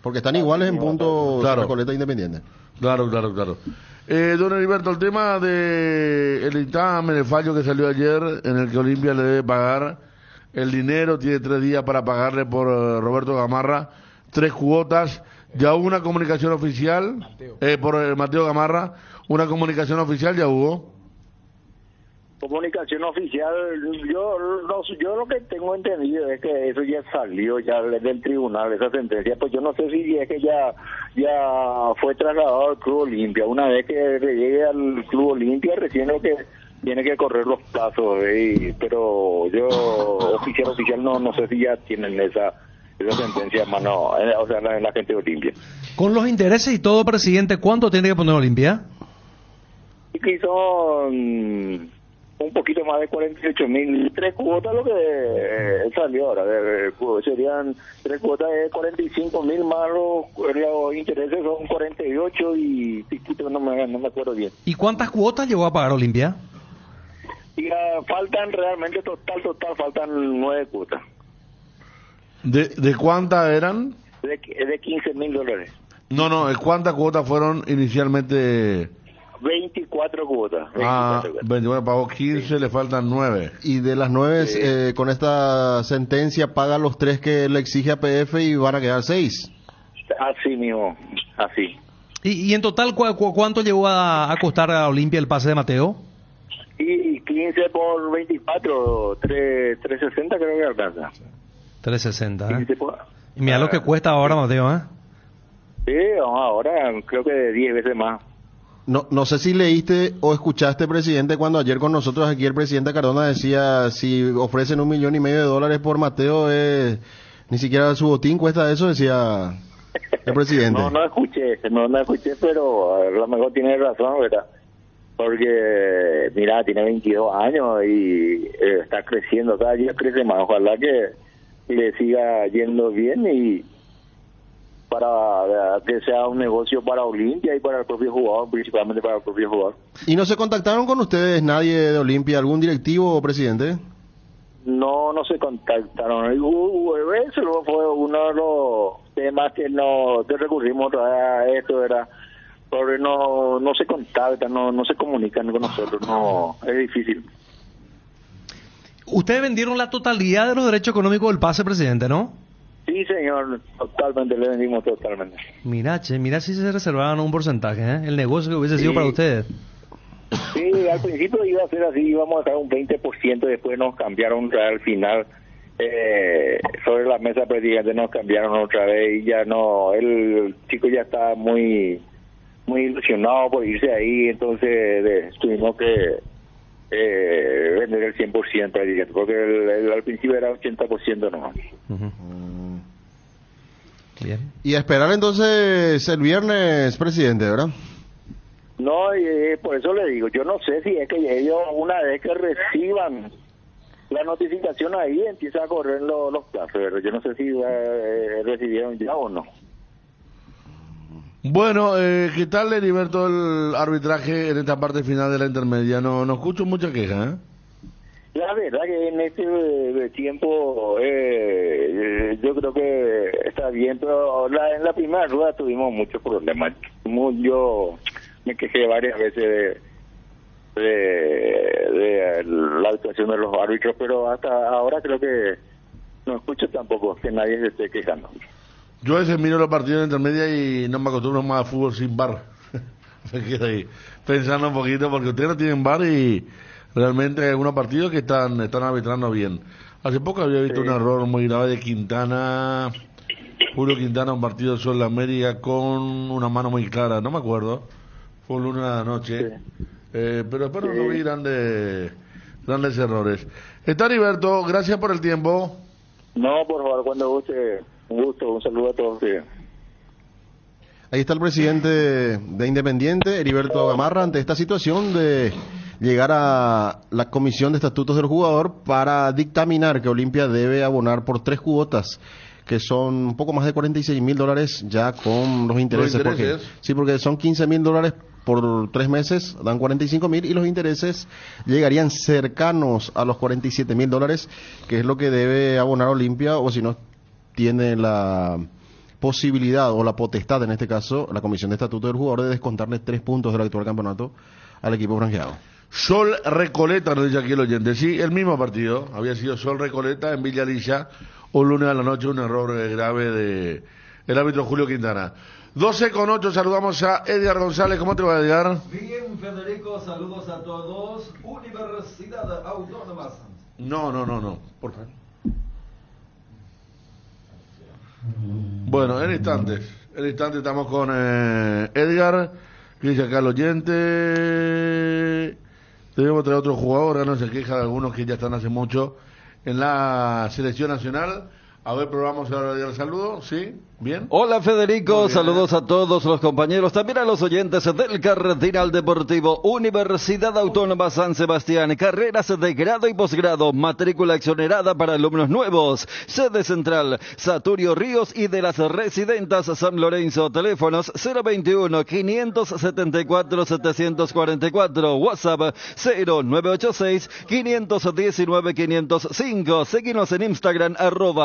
Porque están iguales en puntos Recoleta e Independiente. Claro. Don Heriberto, el tema de el dictamen, el fallo que salió ayer en el que Olimpia le debe pagar el dinero, tiene 3 días para pagarle por Roberto Gamarra 3 cuotas. Ya hubo una comunicación oficial por Mateo Gamarra, una comunicación oficial ya hubo. Comunicación oficial, yo lo que tengo entendido es que eso ya salió ya del tribunal, esa sentencia, pues yo no sé si es que ya fue trasladado al Club Olimpia. Una vez que llegue al Club Olimpia recién lo que tiene que correr los plazos, pero yo oficial no sé si ya tienen esa sentencia en mano, o sea, la gente de Olimpia. Con los intereses y todo, presidente, ¿cuánto tiene que poner Olimpia? Y que son un poquito más de 48.000, 3 cuotas lo que salió ahora, serían 3 cuotas de 45.000 más los intereses son 48 y no me acuerdo bien. ¿Y cuántas cuotas llegó a pagar Olimpia? Y faltan realmente total faltan 9 cuotas. ¿De cuántas eran? De $15.000. No, ¿cuántas cuotas fueron inicialmente? 24 cuotas. 24 pagó 15, sí. Le faltan 9. Y de las 9, con esta sentencia paga los 3 que le exige APF y van a quedar 6. Así mismo, así. ¿Y en total cuánto llegó a costar a Olimpia el pase de Mateo? Y 15 por 24, 360 creo que alcanza. 360, 15 por... Y mira lo que cuesta ahora, Mateo, ¿eh? Sí, ahora creo que 10 veces más. No sé si leíste o escuchaste, presidente, cuando ayer con nosotros aquí el presidente Cardona decía, si ofrecen $1,500,000 por Mateo, ni siquiera su botín cuesta eso, decía el presidente. No escuché, pero a lo mejor tiene razón, ¿verdad? Porque, mira, tiene 22 años y está creciendo, cada día crece más. Ojalá que le siga yendo bien y para que sea un negocio para Olimpia y para el propio jugador, principalmente para el propio jugador. ¿Y no se contactaron con ustedes nadie de Olimpia, algún directivo o presidente? No se contactaron. Eso fue uno de los temas que recurrimos otra vez a esto, era porque no se contactan, no se comunican con nosotros, es difícil. Ustedes vendieron la totalidad de los derechos económicos del pase, presidente, ¿no? Sí, señor, totalmente, le vendimos totalmente. Mira si se reservaban un porcentaje, ¿eh? El negocio que hubiese sido para ustedes. Sí, al principio iba a ser así, íbamos a dejar un 20%, después nos cambiaron al final. Sobre la mesa prácticamente nos cambiaron otra vez y ya no, el chico ya está muy ilusionado por irse ahí, entonces tuvimos que vender el 100% prácticamente, porque al principio era 80% nomás. Bien. Y a esperar entonces el viernes, presidente, ¿verdad? No, y por eso le digo, yo no sé si es que ellos una vez que reciban la notificación ahí empieza a correr los plazos, pero yo no sé si recibieron ya o no. Bueno, ¿qué tal, Heriberto, el arbitraje en esta parte final de la intermedia? No escucho mucha queja, ¿eh? La verdad que en este tiempo yo creo que está bien, pero en la primera rueda tuvimos muchos problemas. Yo me quejé varias veces de la actuación de los árbitros, pero hasta ahora creo que no escucho tampoco que nadie se esté quejando. Yo a veces miro los partidos de intermedia y no me acostumbro más a fútbol sin VAR. Me quedo ahí pensando un poquito porque ustedes no tienen VAR y realmente hay algunos partidos que están arbitrando bien. Hace poco había visto un error muy grave de Quintana, Julio Quintana, un partido de Sol de América con una mano muy clara, no me acuerdo, fue un lunes a la noche, pero después no vi grandes errores. Está Heriberto, gracias por el tiempo. No, por favor, cuando guste, un gusto, un saludo a todos ustedes. Ahí está el presidente de Independiente, Heriberto Gamarra, ante esta situación de llegar a la Comisión de Estatutos del Jugador para dictaminar que Olimpia debe abonar por 3 cuotas, que son un poco más de $46,000 ya con los intereses. Porque son $15,000 por 3 meses, dan 45,000 y los intereses llegarían cercanos a los $47,000, que es lo que debe abonar Olimpia, o si no tiene la posibilidad o la potestad, en este caso, la Comisión de Estatutos del Jugador, de descontarle 3 puntos del actual campeonato al equipo franjeado. Sol Recoleta, nos dice aquí el oyente. Sí, el mismo partido. Había sido Sol Recoleta en Villarilla, un lunes a la noche, un error grave de el árbitro Julio Quintana. 12:08, saludamos a Edgar González. ¿Cómo te va, Edgar? Bien, Federico, saludos a todos. Universidad Autónoma. No, por favor. Bueno, en instantes estamos con Edgar, que dice acá el oyente. Debemos traer otro jugador, no se queja de algunos que ya están hace mucho en la selección nacional. A ver, probamos ahora el saludo, ¿sí? ¿Bien? Hola Federico, saludos a todos los compañeros, también a los oyentes del Cardinal Deportivo. Universidad Autónoma San Sebastián, carreras de grado y posgrado, matrícula exonerada para alumnos nuevos. Sede central, Saturio Ríos y de las Residentas San Lorenzo. Teléfonos 021-574-744, WhatsApp 0986-519-505. Seguinos en Instagram,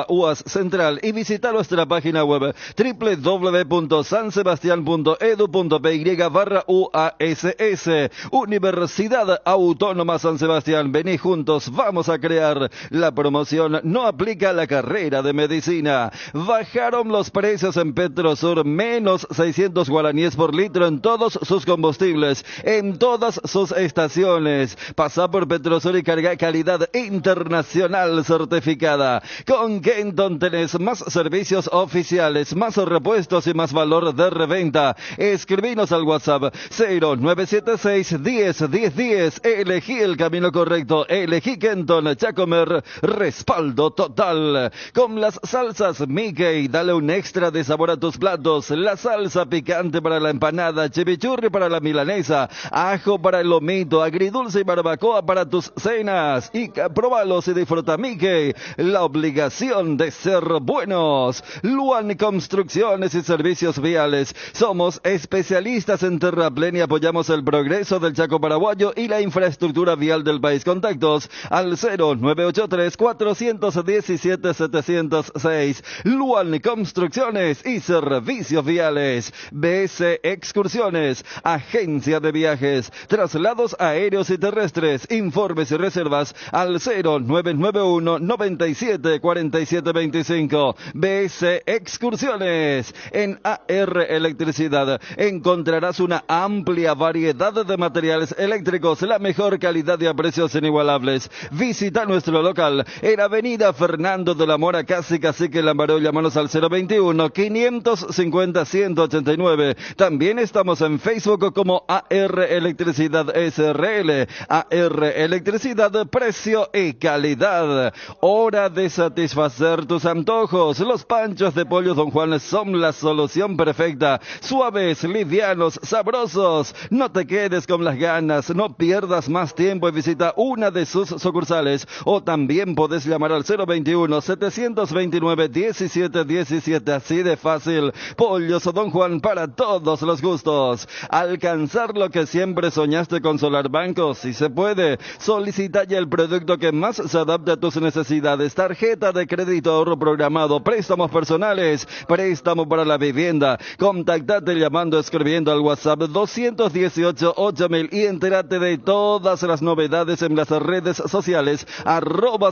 @UASD Rivas Central y visita nuestra página web www.sansebastian.edu.py/UASS. Universidad Autónoma San Sebastián. Vení juntos, vamos a crear. La promoción no aplica a la carrera de medicina. Bajaron los precios en Petrosur, menos 600 guaraníes por litro en todos sus combustibles, en todas sus estaciones. Pasa por Petrosur y carga calidad internacional certificada. Con Kenton tenés más servicios oficiales, más repuestos y más valor de reventa. Escribinos al WhatsApp 0976 10 10 10. Elegí el camino correcto. Elegí Kenton. Chacomer, respaldo total. Con las salsas Mickey, dale un extra de sabor a tus platos. La salsa picante para la empanada, chimichurri para la milanesa, ajo para el lomito, agridulce y barbacoa para tus cenas. Y probalos y disfruta Mickey. La obligación de ser buenos. Luan Construcciones y Servicios Viales. Somos especialistas en terraplén y apoyamos el progreso del Chaco paraguayo y la infraestructura vial del país. Contactos al 0983 417 706. Luan Construcciones y Servicios Viales. BS Excursiones, agencia de viajes, traslados aéreos y terrestres. Informes y reservas al 0991 97 47 25. BS Excursiones. En AR Electricidad encontrarás una amplia variedad de materiales eléctricos, la mejor calidad y a precios inigualables. Visita nuestro local en Avenida Fernando de la Mora, casi Cacique Lambaró. Llámanos al 021 550 189. También estamos en Facebook como AR Electricidad SRL. AR Electricidad, precio y calidad. Hora de satisfacer tus antojos. Los panchos de pollo Don Juan son la solución perfecta. Suaves, livianos, sabrosos. No te quedes con las ganas, no pierdas más tiempo y visita una de sus sucursales. O también podés llamar al 021 729 17 17. Así de fácil. Pollos Don Juan, para todos los gustos. Alcanzar lo que siempre soñaste con Solar Banco, si se puede. Solicita ya el producto que más se adapte a tus necesidades. Tarjeta de crédito, ahorro programado, préstamos personales, préstamo para la vivienda. Contactate llamando, escribiendo al WhatsApp 218 8000 y entérate de todas las novedades en las redes sociales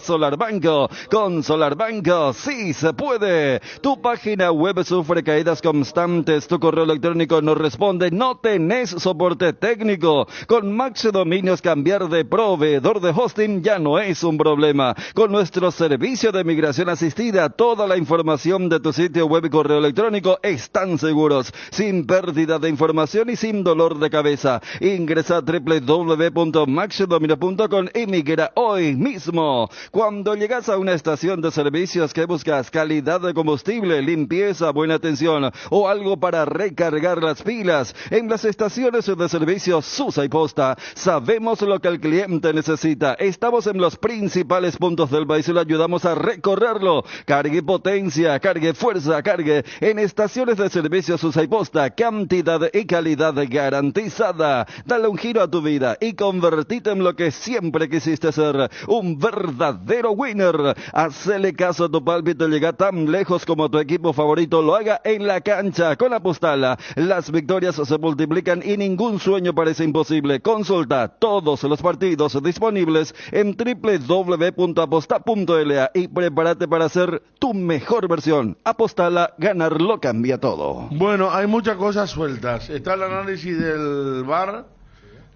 @Solarbanco. Con Solarbanco sí se puede. Tu página web sufre caídas constantes, tu correo electrónico no responde, no tenés soporte técnico. Con Max Dominios cambiar de proveedor de hosting ya no es un problema. Con nuestro servicio de migración asistida, toda la información de tu sitio web y correo electrónico están seguros, sin pérdida de información y sin dolor de cabeza. Ingresa a www.maxdominios.com y migra hoy mismo. Cuando llegas a una estación de servicios que buscas calidad de combustible, limpieza, buena atención o algo para recargar las pilas, en las estaciones de servicios Susa y Posta sabemos lo que el cliente necesita. Estamos en los principales puntos del país y lo ayudamos a recorrerlo. Cargue potencia, cargue fuerza, cargue en estaciones de servicios Susa y Posta. Cantidad y calidad garantizada. Dale un giro a tu vida y convertite en lo que siempre quisiste ser, un verdadero winner. Hacele caso a tu pálpito, llega tan lejos como tu equipo favorito lo haga en la cancha. Con Apostala, las victorias se multiplican y ningún sueño parece imposible. Consulta todos los partidos disponibles en www.aposta.la y prepárate para ser tu mejor versión. Apostala, ganarlo cambia todo. Bueno, hay muchas cosas sueltas. Está el análisis del VAR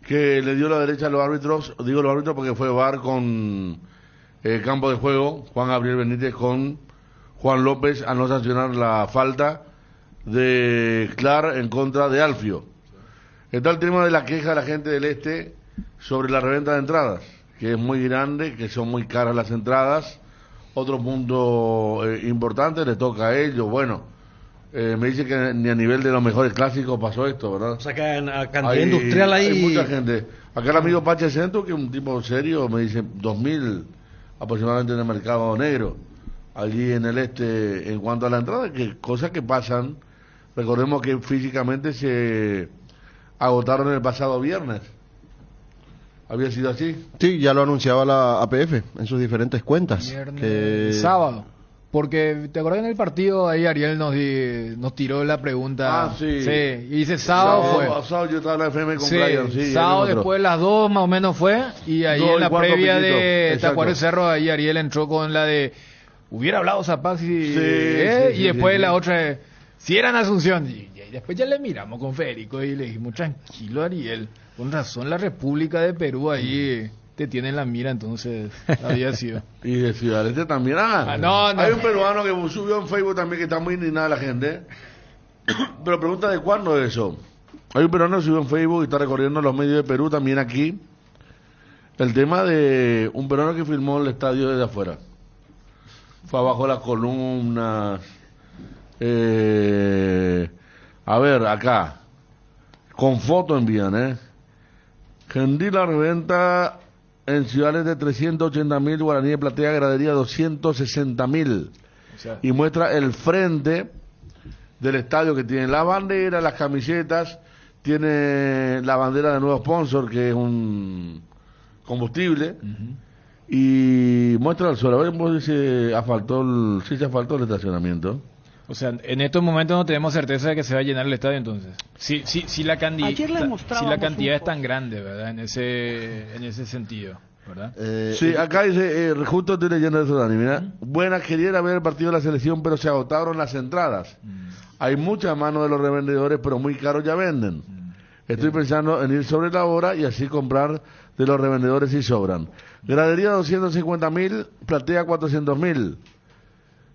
que le dio la derecha a los árbitros. Digo los árbitros porque fue VAR con campo de juego, Juan Gabriel Benítez con Juan López a no sancionar la falta de Clar en contra de Alfio. Está el tema de la queja de la gente del Este sobre la reventa de entradas, que es muy grande, que son muy caras las entradas. Otro punto importante le toca a ellos. Bueno, me dice que ni a nivel de los mejores clásicos pasó esto, ¿verdad? O sea, que cantidad industrial ahí. Hay mucha gente. Acá el amigo Pache Centro, que es un tipo serio, me dice 2.000 aproximadamente en el mercado negro, allí en el Este, en cuanto a la entrada, que cosas que pasan. Recordemos que físicamente se agotaron el pasado viernes. ¿Había sido así? Sí, ya lo anunciaba la APF en sus diferentes cuentas. Viernes, sábado. Porque, ¿te acuerdas en el partido ahí Ariel nos tiró la pregunta? Ah, sí. Sí, y dice sábado fue. Sábado yo estaba en la FM con Sí, Brian, sí. sábado después de las 2 más o menos fue, y ahí Dos en y la cuarto previa piquito. de Exacto. Tacuario Cerro, ahí Ariel entró con la de, hubiera hablado Zapac y sí, después sí. la otra, si eran Asunción, y después ya le miramos con Federico y le dijimos, tranquilo Ariel, con razón la República de Perú ahí te tiene en la mira, entonces había sido. Y de Ciudad del Este también. No. Hay un peruano que subió en Facebook también que está muy indignada la gente. Pero pregunta de cuándo es eso. Hay un peruano que subió en Facebook y está recorriendo los medios de Perú también aquí. El tema de un peruano que filmó el estadio desde afuera. Fue abajo las columnas. A ver, acá. Con foto envían, Gentil la reventa en ciudades de 380.000 guaraníes de platea, gradería 260.000. O sea, Y muestra el frente del estadio que tiene la bandera, las camisetas, tiene la bandera de nuevo sponsor que es un combustible y muestra el suelo. A ver si se asfaltó el estacionamiento. o sea, en estos momentos no tenemos certeza de que se va a llenar el estadio, entonces. Sí la cantidad, Ayer le mostrábamos la cantidad un es tan grande, ¿verdad? En ese sentido, ¿verdad? Sí, acá dice, justo estoy leyendo eso, Dani, mira. Buena, quería ver el partido de la selección, pero se agotaron las entradas. Hay mucha mano de los revendedores, pero muy caros ya venden. Estoy pensando en ir sobre la hora y así comprar de los revendedores si sobran. Gradería 250.000, platea 400.000.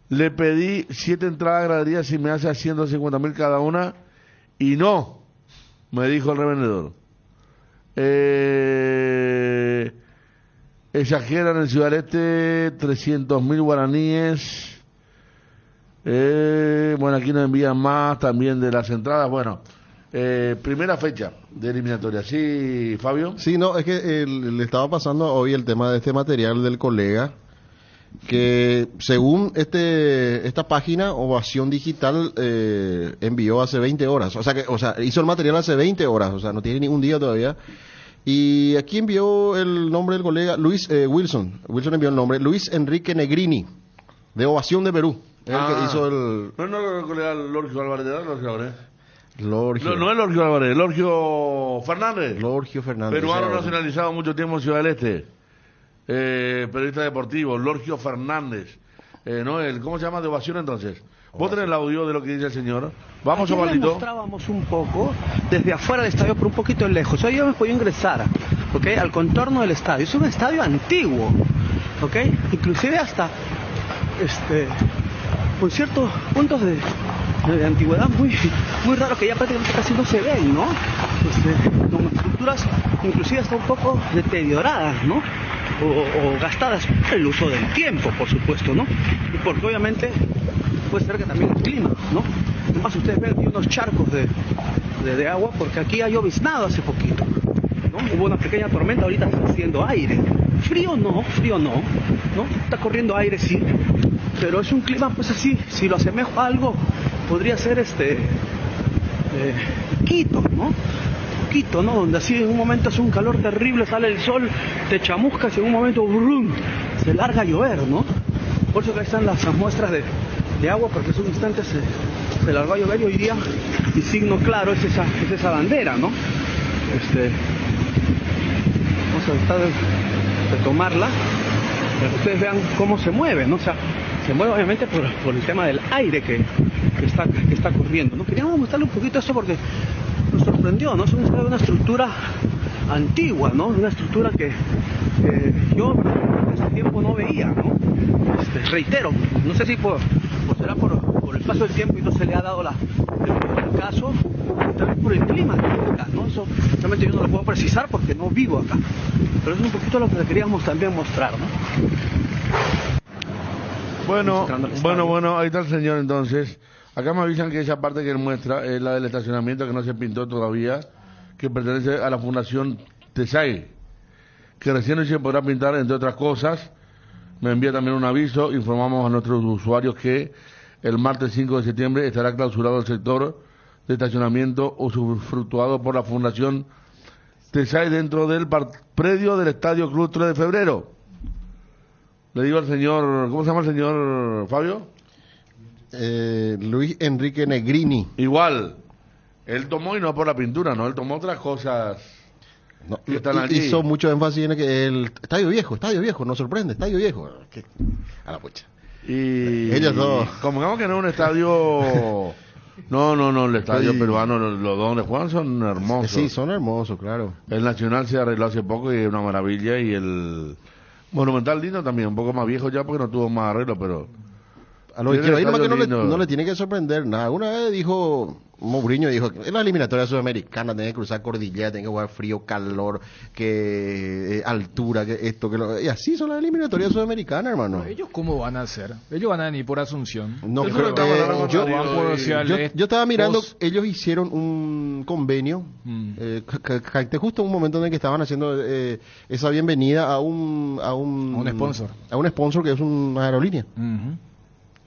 Le pedí 7 entradas a gradería si me hace a 150.000 cada una y no, me dijo el revendedor. Exageran en Ciudad del Este 300.000 guaraníes. Bueno, aquí nos envían más también de las entradas. Bueno, primera fecha de eliminatoria. ¿Sí, Fabio? Sí, no, es que le estaba pasando hoy el tema de este material del colega, que según esta página, Ovación Digital envió hace 20 horas. O sea, hizo el material hace 20 horas, o sea, no tiene ni un día todavía. Y aquí envió el nombre del colega, Luis Wilson. Wilson envió el nombre, Luis Enrique Negrini, de Ovación de Perú. Es el que hizo el... No, el colega Lorgio Álvarez, Lorgio. No es Lorgio Álvarez, Lorgio Fernández. Lorgio Fernández. Peruano o sea, nacionalizado mucho tiempo en Ciudad del Este. Periodista deportivo, Lorgio Fernández. ¿Cómo se llama? De Ovación entonces. Vos tenés el audio de lo que dice el señor. Vamos, Ayer le Osvaldito. mostrábamos un poco desde afuera del estadio, pero un poquito lejos. Hoy yo me podía ingresar, al contorno del estadio. Es un estadio antiguo, inclusive hasta con ciertos puntos de antigüedad muy raro que ya prácticamente casi no se ven, ¿no? Con estructuras inclusive hasta un poco deterioradas, ¿no? O gastadas el uso del tiempo, por supuesto, ¿no? Y porque obviamente puede ser que también el clima, ¿no? Además ustedes ven aquí unos charcos de agua porque aquí ha lloviznado hace poquito, ¿no? Hubo una pequeña tormenta, ahorita está haciendo aire. Frío no, ¿no? Está corriendo aire, sí, pero es un clima pues así, si lo asemejo a algo, podría ser Quito, ¿no? Quito, ¿no? Donde así en un momento hace un calor terrible, sale el sol, te chamuscas y en un momento ¡brum!, se larga a llover, ¿no? Por eso que ahí están las muestras de agua, porque en un instante se largó a llover y hoy día el signo claro es esa bandera, ¿no? Vamos a tratar de tomarla para que ustedes vean cómo se mueve, ¿no? O sea, se mueve obviamente por el tema del aire que está corriendo, ¿no? Queríamos mostrarle un poquito eso porque nos sorprendió, ¿no? Es una estructura antigua, ¿no? Una estructura que yo en ese tiempo no veía, ¿no? Reitero, no sé si será por el paso del tiempo y no se le ha dado el caso, también por el clima que hay acá, ¿no? Eso realmente yo no lo puedo precisar porque no vivo acá, pero es un poquito lo que queríamos también mostrar, ¿no? Bueno, ahí está el señor entonces. Acá me avisan que esa parte que él muestra es la del estacionamiento que no se pintó todavía, que pertenece a la Fundación TESAI, que recién hoy se podrá pintar, entre otras cosas. Me envía también un aviso, informamos a nuestros usuarios que el martes 5 de septiembre estará clausurado el sector de estacionamiento usufructuado por la Fundación TESAI dentro del predio del Estadio Club 3 de Febrero. Le digo al señor, ¿cómo se llama el señor Fabio? Luis Enrique Negrini. Igual, él tomó y no por la pintura, no, él tomó otras cosas No, que están allí. hizo mucho énfasis en que el estadio viejo, nos sorprende, estadio viejo. A la pucha. Y ellos dos. Como que no es un estadio... No, el estadio peruano, los donde juegan son hermosos. Sí, son hermosos, claro. El Nacional se arregló hace poco y es una maravilla, y el Monumental lindo también, un poco más viejo ya porque no tuvo más arreglo, pero... A lo que quiero ir, nomás que lindo. no le tiene que sorprender nada. Una vez Mourinho dijo que en la eliminatoria sudamericana tiene que cruzar cordillera, tiene que jugar frío, calor, que altura, que esto, que lo... Y así son las eliminatorias sudamericanas, hermano. ¿Ellos cómo van a hacer? Ellos van a venir por Asunción. No, yo estaba mirando, ellos hicieron un convenio, justo en un momento en el que estaban haciendo esa bienvenida a un sponsor. A un sponsor que es una aerolínea.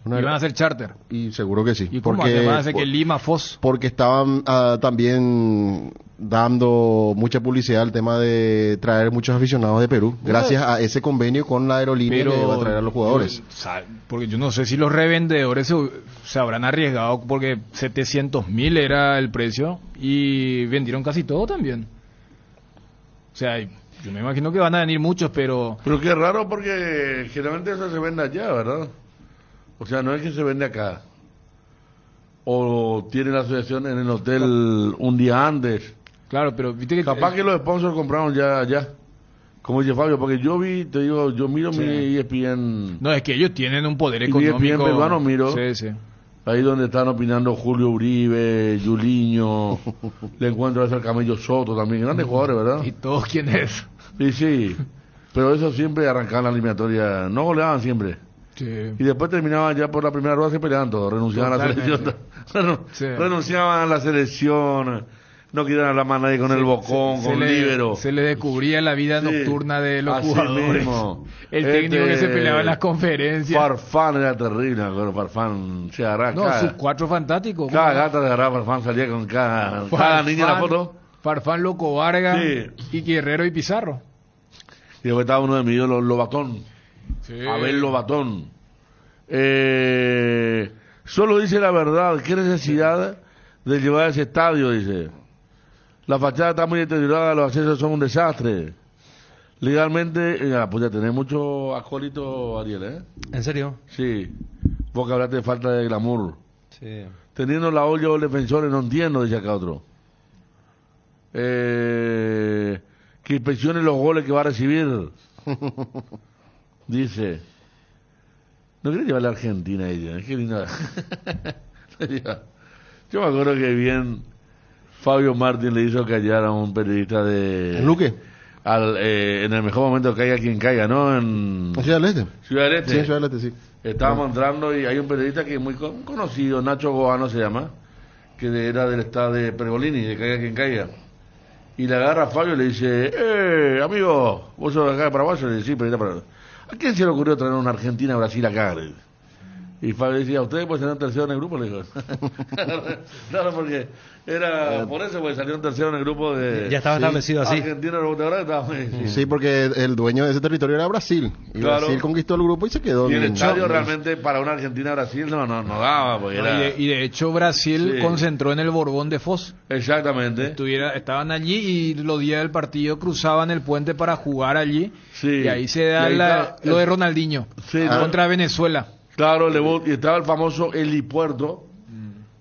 Y van a hacer charter. Y seguro que sí. ¿Y cómo van a hacer que Lima Foz? Porque estaban también dando mucha publicidad al tema de traer muchos aficionados de Perú, gracias a ese convenio con la aerolínea que va a traer a los jugadores. Porque yo no sé si los revendedores se habrán arriesgado, porque 700.000 era el precio y vendieron casi todo también. O sea, yo me imagino que van a venir muchos, pero... Pero qué raro, porque generalmente eso se vende allá, ¿verdad? O sea, no es que se vende acá. O tiene la asociación en el hotel un día antes. Claro, pero viste que... Capaz que los sponsors compraron ya allá. Como dice Fabio, porque yo miro mi ESPN. No, es que ellos tienen un poder y económico. Mi ESPN peruano miro. Sí. Ahí donde están opinando Julio Uribe, Juliño. Le encuentro a Camello Soto también. Grandes jugadores, ¿verdad? ¿Y todos quién es? Sí. Pero eso siempre arrancaban la eliminatoria. No goleaban siempre. Sí. Y después terminaban ya por la primera rueda, se peleaban todos, renunciaban a la selección. Renunciaban a la selección, no querían hablar más nadie con el Bocón, con Líbero. Se le descubría la vida nocturna de los jugadores. Mismo. El técnico que se peleaba en las conferencias. Farfán era terrible, pero Farfán se agarraba. Sus cuatro fantásticos. Cada gata de agarraba Farfán, salía con cada niña en la foto. Farfán, Loco Vargas, y Guerrero y Pizarro. Y después estaba uno de mis ídolos, Lobatón. Abel Lobatón. Solo dice la verdad. ¿Qué necesidad de llevar a ese estadio? Dice. La fachada está muy deteriorada, los accesos son un desastre. Legalmente, pues ya tenés mucho acólito, Ariel, ¿eh? ¿En serio? Sí. Vos que hablaste de falta de glamour. Sí. Teniendo la olla de los defensores, no entiendo, dice acá otro. Que inspeccione los goles que va a recibir. Dice, no quería llevar a la Argentina ella, qué linda. Yo me acuerdo que bien Fabio Martín le hizo callar a un periodista de Luque en el mejor momento caiga quien caiga, ¿no? En Ciudad del Este. Ciudad del Este. Sí, en Ciudad del Este, sí. Estábamos entrando y hay un periodista que es muy conocido, Nacho Goano se llama, que era del estado de Pergolini, de caiga quien caiga. Y le agarra a Fabio y le dice, amigo, vos sos de acá de Paraguay, le dice, sí, periodista para... ¿A quién se le ocurrió traer una Argentina a Brasil acá? Y Fabio decía, ¿ustedes pueden tener un tercero en el grupo? Le dijo. Claro, porque era por eso, porque salió un tercero en el grupo de... Ya estaba establecido así. Argentina, sí, porque el dueño de ese territorio era Brasil. Y claro. Brasil conquistó el grupo y se quedó. Y el estadio realmente para una Argentina-Brasil no daba. Porque era... y de hecho Brasil concentró en el Borbón de Foz. Exactamente. Estaban allí y los días del partido cruzaban el puente para jugar allí. Sí. Y ahí se da lo de Ronaldinho contra Venezuela. Claro, y estaba el famoso helipuerto,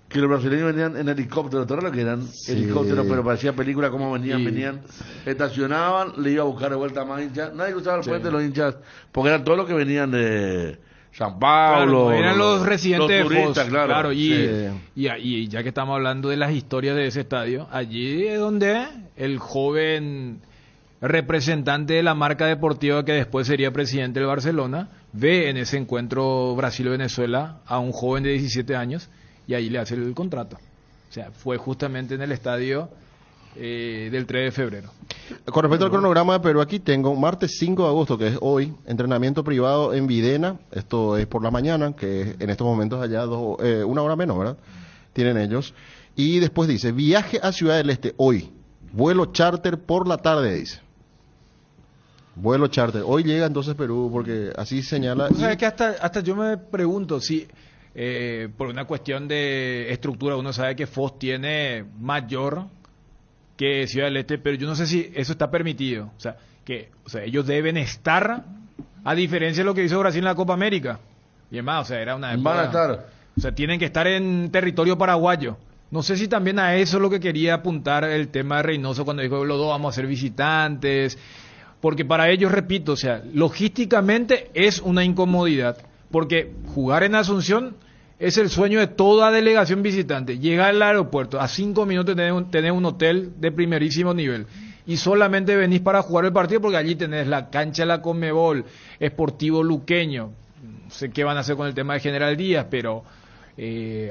que los brasileños venían en helicóptero, todo lo que eran helicópteros, pero parecía película como venían, estacionaban, le iba a buscar de vuelta más hinchas, nadie usaba el puente, los hinchas, porque eran todos los que venían de San Pablo, eran los residentes los turistas, de Foz, claro, y ya que estamos hablando de las historias de ese estadio, allí es donde el joven representante de la marca deportiva que después sería presidente del Barcelona, ve en ese encuentro Brasil-Venezuela a un joven de 17 años y ahí le hace el contrato. O sea, fue justamente en el estadio del 3 de febrero. Con respecto al cronograma de Perú, aquí tengo martes 5 de agosto, que es hoy, entrenamiento privado en Videna, esto es por la mañana, que en estos momentos allá una hora menos, ¿verdad? Tienen ellos. Y después dice, viaje a Ciudad del Este hoy, vuelo charter por la tarde, dice. Vuelo charter. Hoy llega entonces Perú, porque así señala. O sea, es que hasta yo me pregunto si por una cuestión de estructura uno sabe que Foz tiene mayor que Ciudad del Este, pero yo no sé si eso está permitido. O sea, ellos deben estar, a diferencia de lo que hizo Brasil en la Copa América. Y además, o sea, era una época, van a estar. O sea, tienen que estar en territorio paraguayo. No sé si también a eso es lo que quería apuntar el tema de Reynoso cuando dijo los dos vamos a ser visitantes. Porque para ellos, repito, o sea, logísticamente es una incomodidad. Porque jugar en Asunción es el sueño de toda delegación visitante. Llegar al aeropuerto, a 5 minutos tenés un hotel de primerísimo nivel. Y solamente venís para jugar el partido porque allí tenés la cancha de la Conmebol, Sportivo Luqueño. No sé qué van a hacer con el tema de General Díaz, pero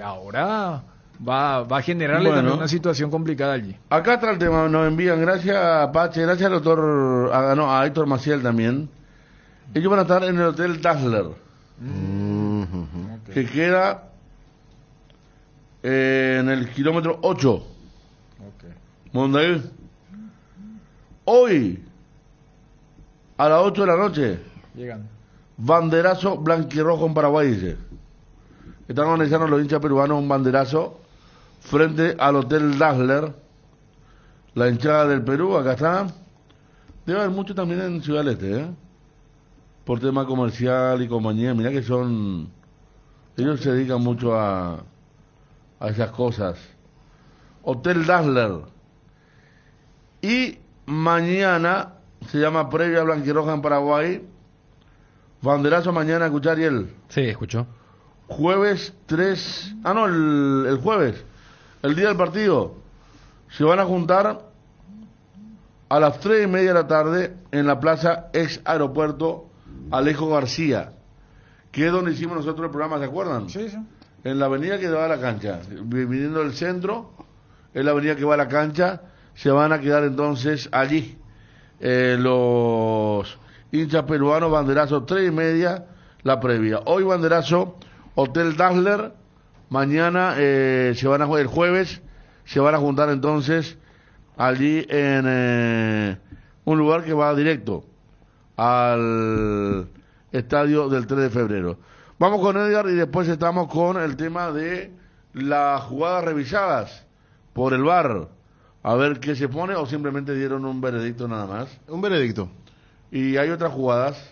ahora va a generarle también una situación complicada allí. Acá está el tema, nos envían, gracias Pache, gracias al doctor, a Héctor Maciel también. Ellos van a estar en el Hotel Dazzler, que queda en el kilómetro 8. ¿Dónde? Hoy, a las 8 de la noche, llegan. Banderazo blanquirrojo en Paraguay, dice. Están organizando los hinchas peruanos un banderazo frente al Hotel Dazzler, la hinchada del Perú, acá está. Debe haber mucho también en Ciudad del Este, por tema comercial y compañía. Mirá que ellos se dedican mucho a esas cosas. Hotel Dazzler. Y mañana se llama Previa Blanquirroja en Paraguay. Banderazo mañana, ¿escuchar y él? Sí, escuchó. Jueves 3, el jueves, el día del partido, se van a juntar a las 3:30 de la tarde en la plaza ex aeropuerto Alejo García, que es donde hicimos nosotros el programa, ¿se acuerdan? Sí, sí. En la avenida que va a la cancha, viniendo del centro, es la avenida que va a la cancha, se van a quedar entonces allí los hinchas peruanos, banderazo 3:30, la previa. Hoy banderazo Hotel Dazzler, mañana el jueves se van a juntar entonces allí en un lugar que va directo al estadio del 3 de febrero. Vamos con Edgar y después estamos con el tema de las jugadas revisadas por el VAR. A ver qué se pone, o simplemente dieron un veredicto nada más. Un veredicto. Y hay otras jugadas.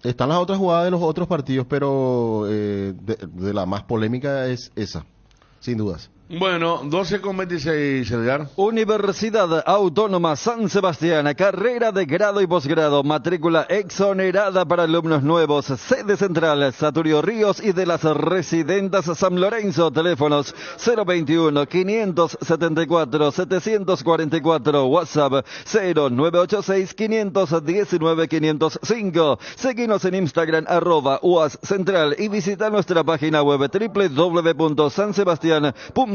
Están las otras jugadas de los otros partidos, pero de la más polémica es esa, sin dudas. Bueno, 12:26, Edgar. Universidad Autónoma San Sebastián, carrera de grado y posgrado, matrícula exonerada para alumnos nuevos, sede central, Saturio Ríos y de las residentas San Lorenzo, teléfonos 021-574-744, WhatsApp 0986-519-505, seguinos en Instagram @UAS Central y visita nuestra página web www.sansebastian.edu.py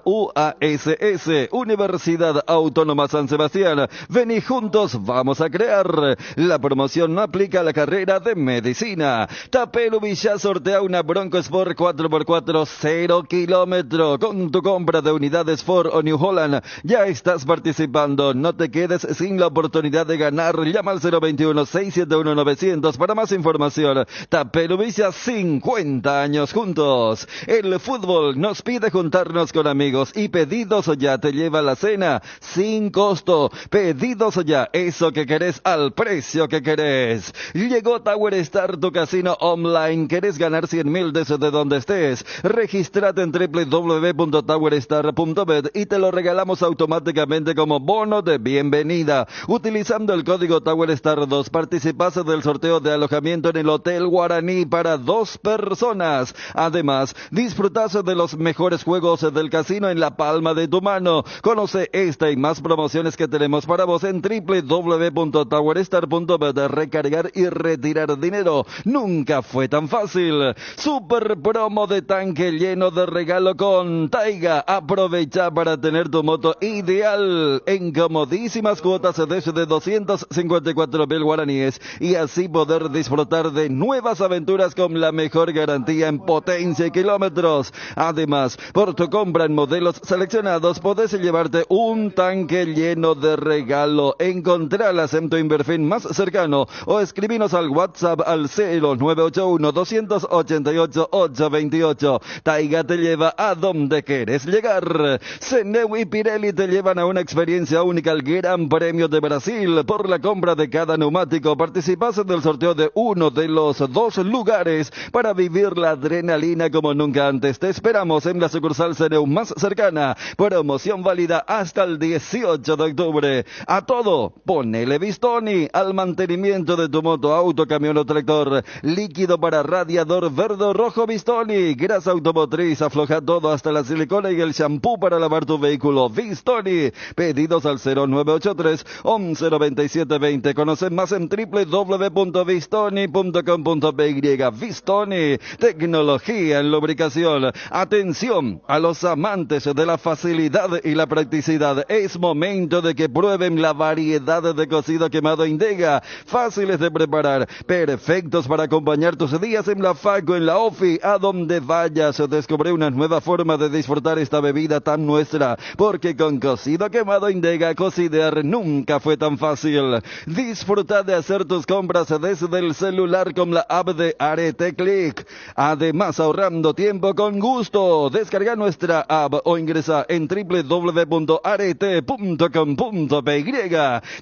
/UASS. Universidad Autónoma San Sebastián. Vení juntos, vamos a crear. La promoción no aplica a la carrera de medicina. Tapelo Villa sortea una Bronco Sport 4x4 0 kilómetro. Con tu compra de unidades Ford o New Holland ya estás participando. No te quedes sin la oportunidad de ganar. Llama al 021-671-900 para más información. Tapelo Villa, 50 años juntos. El fútbol nos pide juntarnos con amigos y Pedidos Ya te lleva la cena sin costo. Pedidos Ya, eso que querés al precio que querés. Llegó Tower Star, tu casino online. ¿Querés ganar 100.000 desde donde estés? Regístrate en www.towerstar.bet y te lo regalamos automáticamente como bono de bienvenida. Utilizando el código TowerStar2 participas del sorteo de alojamiento en el Hotel Guaraní para 2 personas. Además, disfrutas de los mejores juegos del casino en la palma de tu mano. Conoce esta y más promociones que tenemos para vos en www.towerstar.bet. Recargar y retirar dinero nunca fue tan fácil. Super promo de tanque lleno de regalo con Taiga. Aprovecha para tener tu moto ideal en comodísimas cuotas desde 254.000 guaraníes y así poder disfrutar de nuevas aventuras con la mejor garantía en potencia y kilómetros. Además, por tu compra en modelos seleccionados, podés llevarte un tanque lleno de regalo. Encontralas en tu Inverfin más cercano o escribinos al WhatsApp al 0981-288-828. Taiga te lleva a donde quieres llegar. Ceneu y Pirelli te llevan a una experiencia única al Gran Premio de Brasil. Por la compra de cada neumático participas en el sorteo de uno de los 2 lugares para vivir la adrenalina como nunca antes. Te esperamos en la sucursal Ceneu más cercana. Promoción válida hasta el 18 de octubre. A todo, ponele Bistoni. Al mantenimiento de tu moto, auto, camión o tractor. Líquido para radiador verde o rojo Bistoni. Grasa automotriz, afloja todo hasta la silicona y el shampoo para lavar tu vehículo. Bistoni. Pedidos al 0983 119720. Conoce más en www.bistoni.com.py. Bistoni, tecnología en lubricación. Atención a los amantes de la facilidad y la practicidad. Es momento de que prueben la variedad de cocido quemado Indega. Fáciles de preparar, perfectos para acompañar tus días en la facu, en la ofi, a donde vayas. Descubre una nueva forma de disfrutar esta bebida tan nuestra, porque con cocido quemado Indega, cocidear nunca fue tan fácil. Disfruta de hacer tus compras desde el celular con la app de Arete Click. Además, ahorrando tiempo con gusto. Descarga nuestra app o ingresa en www.arete.com.py.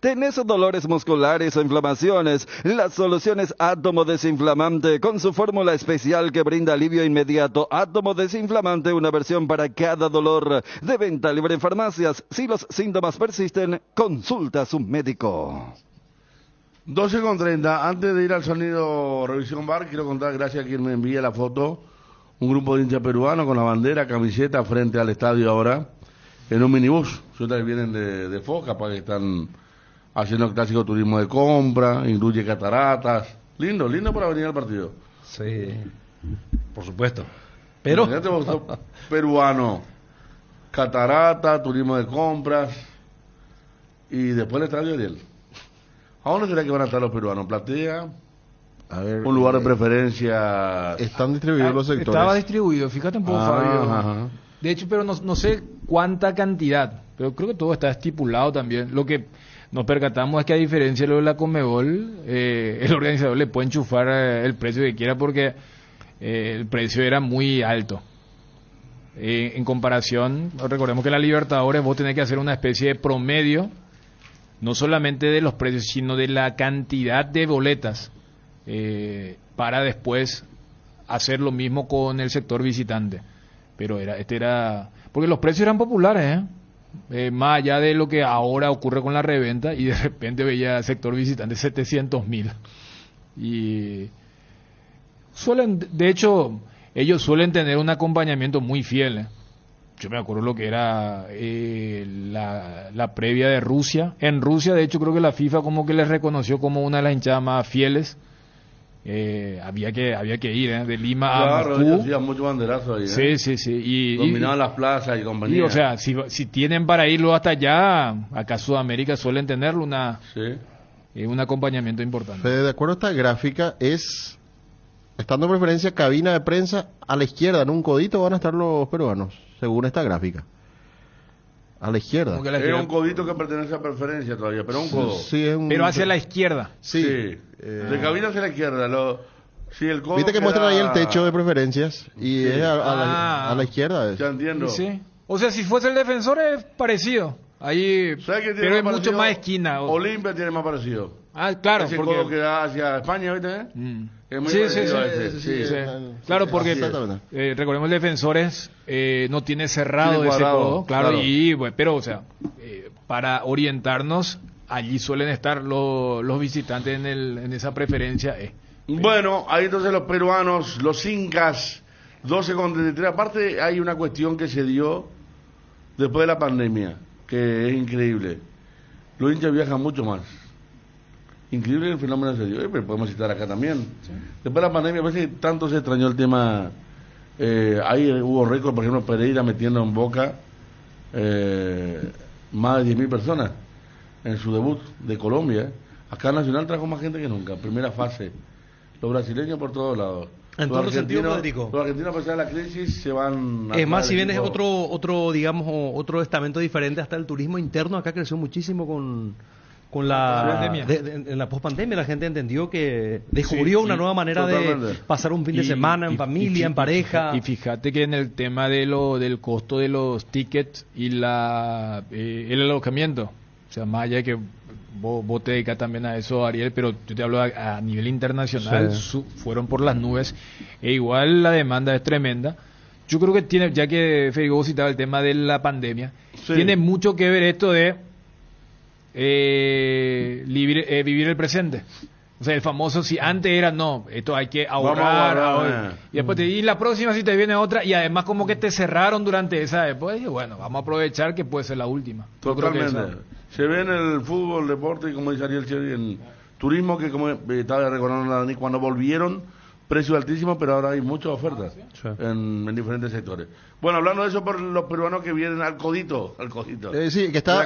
¿Tenés dolores musculares o inflamaciones? La solución es Átomo Desinflamante, con su fórmula especial que brinda alivio inmediato. Átomo Desinflamante, una versión para cada dolor. De venta libre en farmacias. Si los síntomas persisten, consulta a su médico. 12:30. Antes de ir al sonido Revisión Bar, quiero contar, gracias a quien me envía la foto, un grupo de hinchas peruanos con la bandera, camiseta, frente al estadio ahora, en un minibús. Ustedes vienen de Foca, para que están haciendo el clásico turismo de compra, incluye cataratas. Lindo para venir al partido. Sí, por supuesto. Pero... Imagínate vos, peruano, catarata, turismo de compras, y después el estadio Ariel. ¿A dónde será que van a estar los peruanos? ¿Platea? A ver, ¿Un lugar de preferencia? Están distribuidos los sectores. Estaba distribuido, fíjate un poco, Fabio. Ajá. De hecho, pero no sé cuánta cantidad, pero creo que todo está estipulado también. Lo que nos percatamos es que, a diferencia de lo de la Conmebol, el organizador le puede enchufar el precio que quiera, porque el precio era muy alto. En comparación, recordemos que en la Libertadores vos tenés que hacer una especie de promedio, no solamente de los precios, sino de la cantidad de boletas, para después hacer lo mismo con el sector visitante. Pero porque los precios eran populares, más allá de lo que ahora ocurre con la reventa, y de repente veía el sector visitante 700.000. Y de hecho, ellos suelen tener un acompañamiento muy fiel. Yo me acuerdo lo que era la previa de Rusia. En Rusia, de hecho, creo que la FIFA como que les reconoció como una de las hinchadas más fieles. Había que ir, de Lima a Moscú. Claro, hacían mucho banderazo ahí. Sí. Y dominaban las plazas y compañía. Y, o sea, si tienen para irlo hasta allá, acá Sudamérica suelen tenerlo un acompañamiento importante. Fede, de acuerdo a esta gráfica, estando en preferencia cabina de prensa, a la izquierda, en un codito van a estar los peruanos, según esta gráfica. A la izquierda. Es un codito que pertenece a preferencia todavía, pero un codo. Sí, pero hacia la izquierda. Sí. De cabina hacia la izquierda. El codo. Viste que muestran ahí el techo de preferencias y es a la izquierda. Ya entiendo. Sí. O sea, si fuese el defensor es parecido. Ahí, pero es mucho más esquina. Olimpia tiene más parecido. Claro. Ese codo que da hacia España, ¿viste? Es muy sí. Claro, porque recordemos, el defensor no tiene cerrado ese codo, claro. Pero, o sea, para orientarnos, allí suelen estar los visitantes en esa preferencia. Bueno, ahí entonces los peruanos, los incas, 12:33. Aparte, hay una cuestión que se dio después de la pandemia, que es increíble. Los hinchas viajan mucho más. Increíble el fenómeno se dio, pero podemos citar acá también. Sí. Después de la pandemia, a veces tanto se extrañó el tema. Ahí hubo récord, por ejemplo, Pereira metiendo en Boca más de 10.000 personas en su debut de Colombia. Acá Nacional trajo más gente que nunca, primera fase. Los brasileños por todos lados. En todo sentido, Federico. Los argentinos, a pesar de la crisis, se van... Es más, si bien es otro estamento diferente, hasta el turismo interno acá creció muchísimo con la pandemia. En la pospandemia la gente entendió que descubrió una nueva manera de pasar un fin de semana en familia, en pareja. Y fíjate que en el tema del costo de los tickets y el alojamiento, o sea, más allá de que vos te dedicas también a eso, Ariel, pero yo te hablo a nivel internacional, fueron por las nubes, e igual la demanda es tremenda. Yo creo que tiene, ya que Federico citaba el tema de la pandemia, tiene mucho que ver esto de vivir el presente. O sea, el famoso, si antes era, no, esto hay que ahorrar, y después y la próxima si te viene otra, y además como que te cerraron durante esa época, y bueno, vamos a aprovechar que puede ser la última. Totalmente. Se ve en el fútbol, deporte, y como dice Ariel Cheri, en turismo, que como estaba recordando a Dani, cuando volvieron, precio altísimo, pero ahora hay muchas ofertas en diferentes sectores. Bueno, hablando de eso, por los peruanos que vienen al codito. Sí, que está,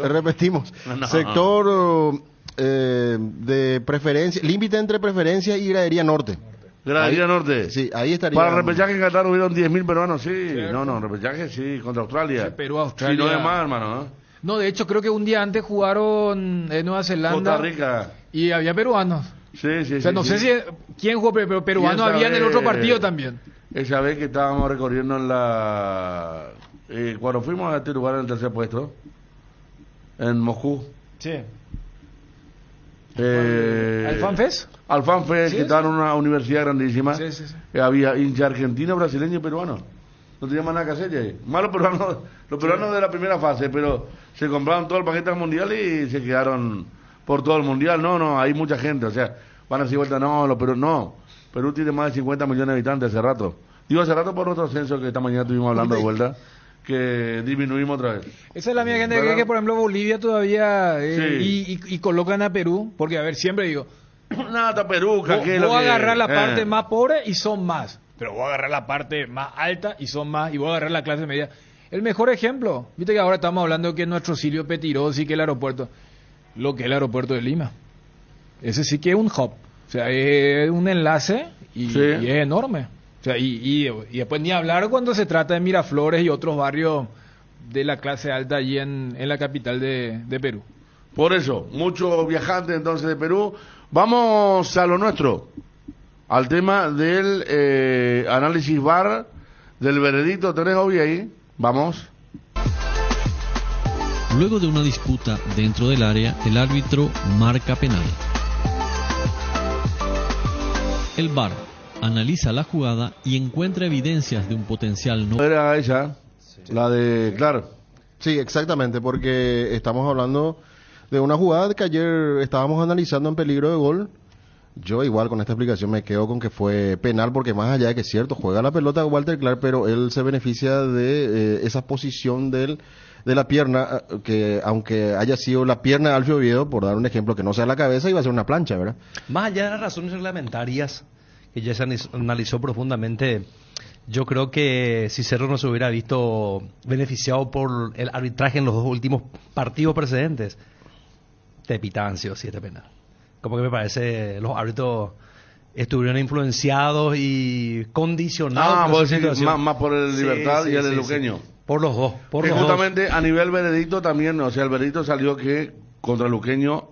repetimos, sector de preferencia, límite entre preferencia y gradería norte. Gradería norte. Sí, ahí estaría. Para el repechaje en Qatar hubieron 10.000 peruanos, sí. ¿Cierto? No, repechaje sí, contra Australia. Sí, Perú, Australia. Sí, no es más, hermano. No, de hecho, creo que un día antes jugaron en Nueva Zelanda. Costa Rica. Y había peruanos. Sí. O sea, no sé si quién jugó, pero peruano había en el otro partido también. Esa vez que estábamos recorriendo en la... cuando fuimos a este lugar en el tercer puesto, en Moscú. Sí. ¿Al FanFest? Al FanFest, que estaba en una universidad grandísima. Sí. Había hincha argentino, brasileño y peruano. No tenía más nada que hacer ya. Más los peruanos de la primera fase, pero se compraron todo el paquete mundial y se quedaron por todo el mundial. No, hay mucha gente, o sea, van a decir vuelta, Perú tiene más de 50 millones de habitantes hace rato. Digo hace rato por nuestro censo que esta mañana estuvimos hablando de vuelta, que disminuimos otra vez. Esa es la mía gente que cree que, por ejemplo, Bolivia todavía y colocan a Perú, porque, a ver, siempre digo, nada, Perú, voy a agarrar la parte más pobre y son más, pero voy a agarrar la parte más alta y son más, y voy a agarrar la clase media. El mejor ejemplo, viste que ahora estamos hablando que nuestro Silvio Petirosi, que el aeropuerto, lo que es el aeropuerto de Lima, ese sí que es un hub, o sea, es un enlace y es enorme. O sea, y después ni hablar cuando se trata de Miraflores y otros barrios de la clase alta allí en la capital de Perú. Por eso, muchos viajantes entonces de Perú. Vamos a lo nuestro, al tema del análisis VAR, del veredicto. ¿Tenés obvio ahí? Vamos. Luego de una disputa dentro del área, el árbitro marca penal. El VAR analiza la jugada y encuentra evidencias de un potencial no... Era ella, la de... Claro. Sí, exactamente, porque estamos hablando de una jugada que ayer estábamos analizando en peligro de gol. Yo igual con esta explicación me quedo con que fue penal, porque más allá de que es cierto, juega la pelota Walter Clark, pero él se beneficia de esa posición de la pierna, que aunque haya sido la pierna de Alfio Oviedo, por dar un ejemplo, que no sea la cabeza, iba a ser una plancha, ¿verdad? Más allá de las razones reglamentarias, que ya se analizó profundamente, yo creo que si Cerro no se hubiera visto beneficiado por el arbitraje en los dos últimos partidos precedentes, te pitaban sí o sí este penal. Como que me parece, los árbitros estuvieron influenciados y condicionados por esa situación. Más por el Libertad y el luqueño. Por los dos. Y justamente a nivel veredicto también, o sea, el veredicto salió que contra el luqueño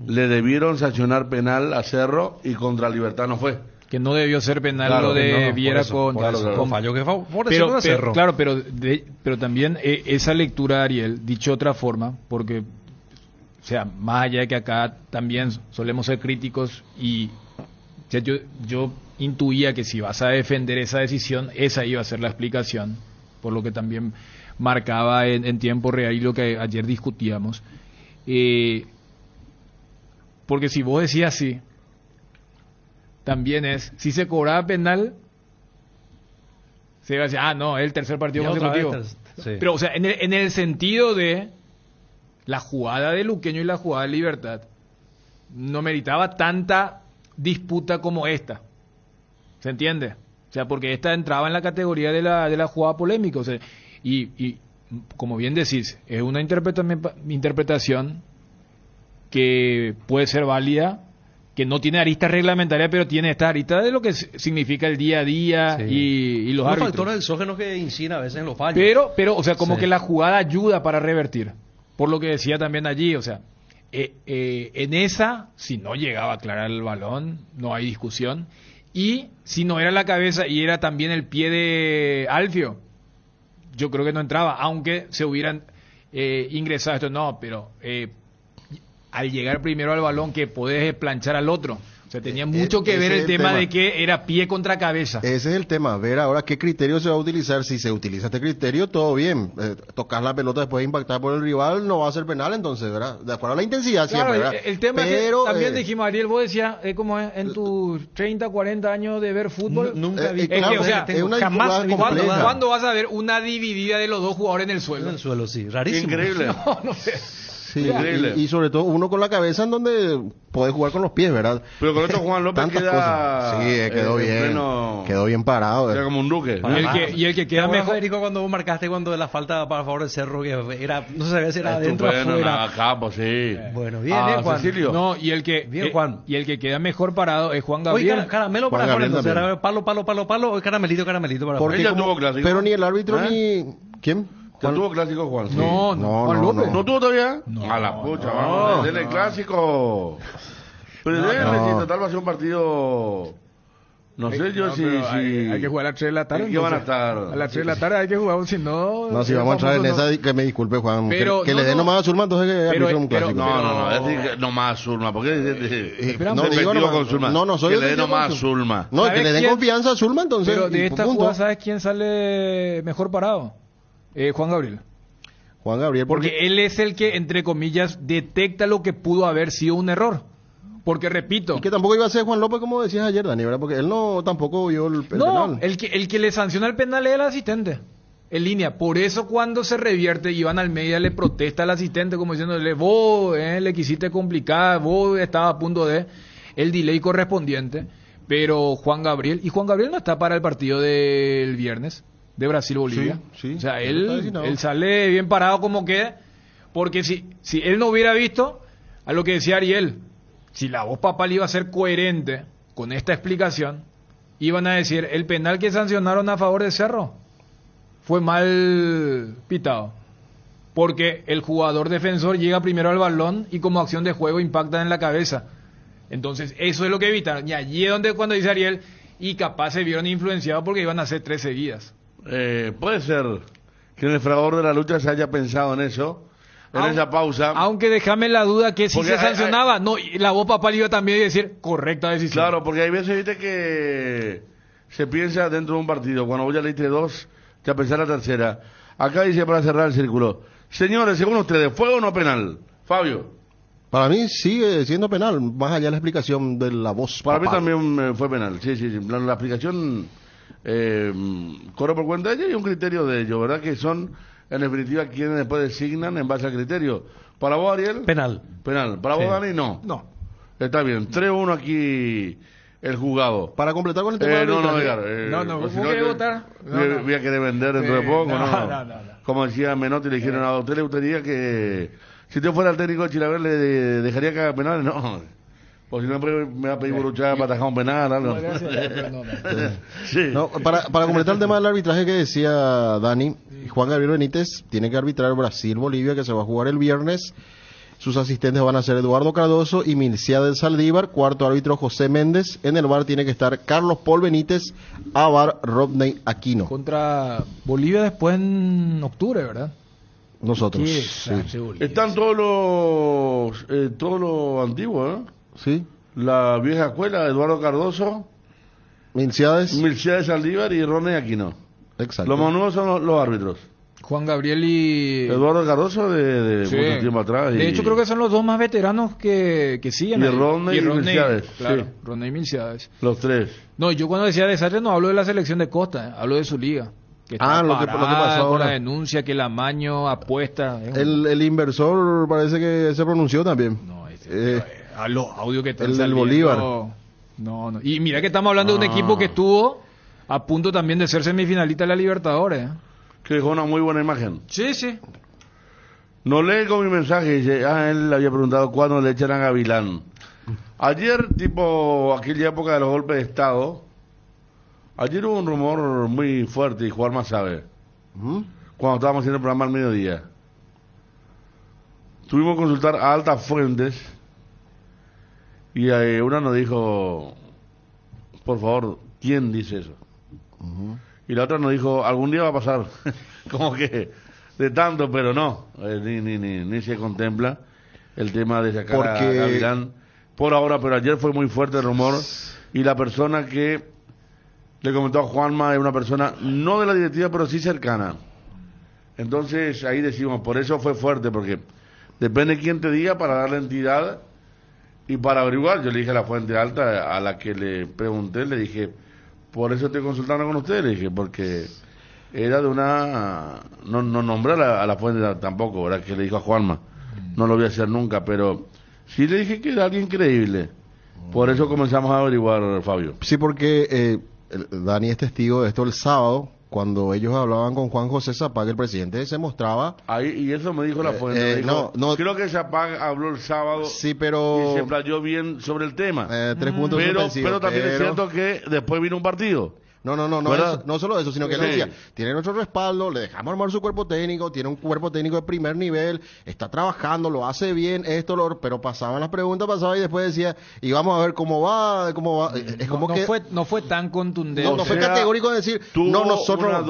le debieron sancionar penal a Cerro y contra Libertad no fue. Que no debió ser penal lo de Viera con fallo que favoreció a Cerro. Claro, pero también esa lectura, Ariel, dicho de otra forma, porque, o sea, más allá de que acá también solemos ser críticos y o sea, yo intuía que si vas a defender esa decisión, esa iba a ser la explicación, por lo que también marcaba en tiempo real y lo que ayer discutíamos. Porque si vos decías así, también es, si se cobraba penal, se iba a decir, no, es el tercer partido consecutivo. Pero, o sea, en el sentido de la jugada de Luqueño y la jugada de Libertad, no meritaba tanta disputa como esta. ¿Se entiende? O sea, porque esta entraba en la categoría de la jugada polémica. O sea, y como bien decís, es una interpretación que puede ser válida, que no tiene aristas reglamentarias, pero tiene esta arista de lo que significa el día a día y los árbitros. factores exógenos que inciden a veces en los fallos. Pero, o sea, como que la jugada ayuda para revertir. Por lo que decía también allí, o sea, en esa, si no llegaba a aclarar el balón, no hay discusión. Y si no era la cabeza y era también el pie de Alfio, yo creo que no entraba, aunque se hubieran ingresado esto. No, pero al llegar primero al balón que podés planchar al otro. O sea, tenía mucho que ver el tema de que era pie contra cabeza. Ese es el tema, ver ahora qué criterio se va a utilizar. Si se utiliza este criterio, todo bien. Tocar la pelota después de impactar por el rival no va a ser penal, entonces, ¿verdad? De acuerdo a la intensidad claro, siempre, ¿verdad? El tema pero, es que también dijimos, Ariel, vos decías, como en tus 30, 40 años de ver fútbol, nunca vi. Claro, o sea, es una jamás. compleja. ¿Cuándo vas a ver una dividida de los dos jugadores en el suelo? En el suelo, sí. Rarísimo. Increíble. No sé. Sí, y sobre todo uno con la cabeza en donde podés jugar con los pies, ¿verdad? Pero con esto Juan López Tantas queda... cosas. Sí, quedó bien. Pleno... Quedó bien parado. Queda como un duque. Y el que queda mejor... Federico, cuando vos marcaste cuando de la falta para favor de Cerro, que era, no se sabía si era adentro o afuera. Capo, sí. Bueno, bien, Juan. Cecilio. No, y el que queda mejor parado es Juan Gabriel. Oye, caramelo para Juan, entonces, palo, o caramelito para Porque ella tuvo clásico. Pero ni el árbitro ni... ¿Quién? ¿Ya tuvo clásico, Juan? Sí. No, Juan López. ¿No tuvo todavía? A la pucha, vamos, denle clásico. Pero si total va a ser un partido... No sé yo si... Hay que jugar a las 3 de la tarde. ¿Qué van a estar? A las 3 de la tarde hay que jugar, si no... No, si vamos a entrar en esa, que me disculpe, Juan. Que le dé nomás a Zulma, entonces que arbitre un clásico. No, es decir, nomás a Zulma. ¿Por qué no digo nomás con Zulma? No, soy que le dé nomás a Zulma. No, que le den confianza a Zulma, entonces... Pero de esta jugada, ¿sabes quién sale mejor parado? Juan Gabriel. Juan Gabriel, porque él es el que, entre comillas, detecta lo que pudo haber sido un error. Porque, repito... Y que tampoco iba a ser Juan López, como decías ayer, Dani, ¿verdad? Porque él no tampoco vio el penal. No, el que le sanciona el penal es el asistente, en línea. Por eso cuando se revierte, Iván Almeida le protesta al asistente, como diciéndole, vos le quisiste complicar, vos estabas a punto de... El delay correspondiente. Pero Juan Gabriel no está para el partido del viernes de Brasil-Bolivia. Sí, o sea, él sale bien parado como que... Porque si él no hubiera visto, a lo que decía Ariel, si la voz papal iba a ser coherente con esta explicación, iban a decir, el penal que sancionaron a favor de Cerro fue mal pitado. Porque el jugador defensor llega primero al balón y como acción de juego impacta en la cabeza. Entonces, eso es lo que evitaron. Y allí es donde cuando dice Ariel, y capaz se vieron influenciados porque iban a hacer 3 seguidas. Puede ser que en el fragor de la lucha se haya pensado en eso, en esa pausa. Aunque déjame la duda que si se sancionaba, no, y la voz papal iba también a decir correcta decisión. Claro, porque hay veces, viste, que se piensa dentro de un partido, cuando vos ya leíste 2, ya pensás la tercera. Acá dice para cerrar el círculo. Señores, según ustedes, ¿fue o no penal? Fabio. Para mí sigue siendo penal, más allá de la explicación de la voz Para papal. mí también fue penal, sí. La explicación corre por cuenta de ellos y un criterio de ellos, ¿verdad? Que son, en definitiva, quienes después designan en base al criterio. ¿Para vos, Ariel? Penal. ¿Para vos, Dani? No. Está bien, 3-1 aquí el jugado. Para completar con el tema no, ¿vos querés votar? Voy a querer vender dentro de poco, no. Como decía Menotti, le dijeron, ¿a usted le gustaría que, si usted fuera el técnico de Chilaver, le dejaría que haga penales? No. O si no, me va a pedir buruchada para atajar un penal, algo. Sí. No, para completar el tema del arbitraje que decía Dani, Juan Gabriel Benítez tiene que arbitrar Brasil-Bolivia, que se va a jugar el viernes. Sus asistentes van a ser Eduardo Cardoso y Milciades Saldívar. Cuarto árbitro José Méndez. En el VAR tiene que estar Carlos Paul Benítez, a VAR Rodney Aquino. Contra Bolivia después en octubre, ¿verdad? Nosotros. Están todos los antiguos, ¿eh? Sí. La vieja escuela, Eduardo Cardoso, Milciades Saldívar y Rodney Aquino. Exacto. Los más nuevos son los árbitros. Juan Gabriel y... Eduardo Cardoso de mucho tiempo atrás. De hecho, creo que son los dos más veteranos que siguen. Y Rodney y Milciades. Claro, sí. Rodney y Milciades. Los 3. No, yo cuando decía desastre no hablo de la selección de Costa, hablo de su liga. Que lo que pasó con ahora. la denuncia, que el amaño apuesta. El inversor parece que se pronunció también. No, a los audios que están el del saliendo, Bolívar. No. Y mira que estamos hablando de un equipo que estuvo a punto también de ser semifinalista de la Libertadores. Que dejó una muy buena imagen. Sí. No lee con mi mensaje, dice, él le había preguntado cuándo le echan a Gavilán. Ayer, tipo aquella época de los golpes de Estado, ayer hubo un rumor muy fuerte, y Juanma sabe, cuando estábamos haciendo el programa al mediodía. Tuvimos que consultar a altas fuentes y una nos dijo, por favor, ¿quién dice eso? Y la otra nos dijo, algún día va a pasar. Como que de tanto, pero no, ni se contempla el tema de sacar a Gavilán por ahora, pero ayer fue muy fuerte el rumor y la persona que le comentó a Juanma es una persona no de la directiva, pero sí cercana. Entonces ahí decimos, por eso fue fuerte, porque depende de quién te diga para darle entidad y para averiguar. Yo le dije a la fuente alta, a la que le pregunté, le dije, por eso estoy consultando con usted, le dije, porque era de una... No nombré a la fuente tampoco, ¿verdad? Que le dijo a Juanma, no lo voy a hacer nunca, pero sí le dije que era alguien creíble. Por eso comenzamos a averiguar, Fabio. Sí, porque Dani es testigo de esto el sábado, cuando ellos hablaban con Juan José Zapag, el presidente se mostraba... Ahí, y eso me dijo la fuente. Dijo, no, creo que Zapag habló el sábado, sí, pero y se playó bien sobre el tema. 3 puntos suspensivos. Pero también es cierto que después vino un partido. No solo eso, sino que él decía, tiene nuestro respaldo, le dejamos armar su cuerpo técnico, tiene un cuerpo técnico de primer nivel, está trabajando, lo hace bien, pero pasaban las preguntas, y después decía, y vamos a ver cómo va. Es como que no fue tan contundente. No fue categórico de decir, nosotros...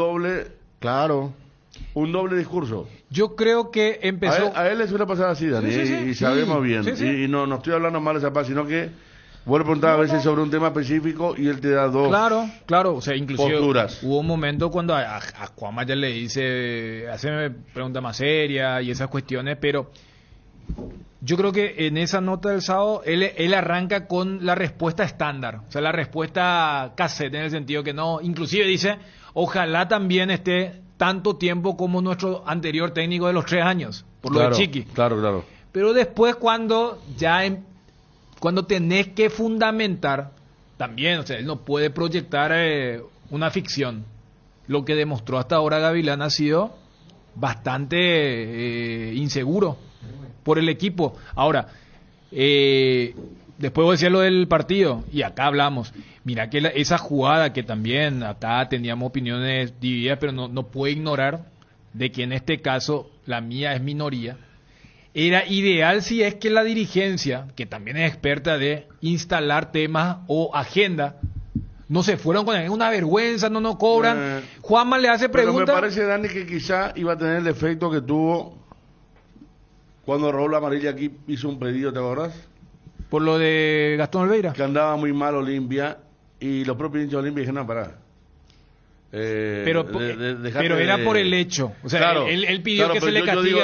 Un doble discurso. Yo creo que empezó... A él le suele pasar así, Dani, y sabemos bien. Y no estoy hablando mal de Zapag, sino que... Vuelvo a preguntar a veces sobre un tema específico y él te da dos Claro, o sea, inclusive posturas. Hubo un momento cuando a Juanma ya le dice, hazme pregunta más seria y esas cuestiones, pero yo creo que en esa nota del sábado él arranca con la respuesta estándar, o sea, la respuesta cassette, en el sentido que no, inclusive dice, ojalá también esté tanto tiempo como nuestro anterior técnico de los 3 años, por lo de Chiqui. Claro. Pero después cuando cuando tenés que fundamentar, también, o sea, él no puede proyectar una ficción. Lo que demostró hasta ahora Gavilán ha sido bastante inseguro por el equipo. Ahora, después voy a decir lo del partido, y acá hablamos. Mira que esa jugada que también acá teníamos opiniones divididas, pero no puedo ignorar de que en este caso la mía es minoría. Era ideal si es que la dirigencia, que también es experta de instalar temas o agenda, no se fueron con una vergüenza, no cobran. Juanma le hace preguntas. Pero me parece, Dani, que quizá iba a tener el efecto que tuvo cuando Raúl Amarilla aquí hizo un pedido, ¿te acordás? Por lo de Gastón Olveira. Que andaba muy mal Olimpia y los propios hinchas de Olimpia dijeron, no, pará. Pero era por el hecho, o sea, claro, él pidió que se le castigue.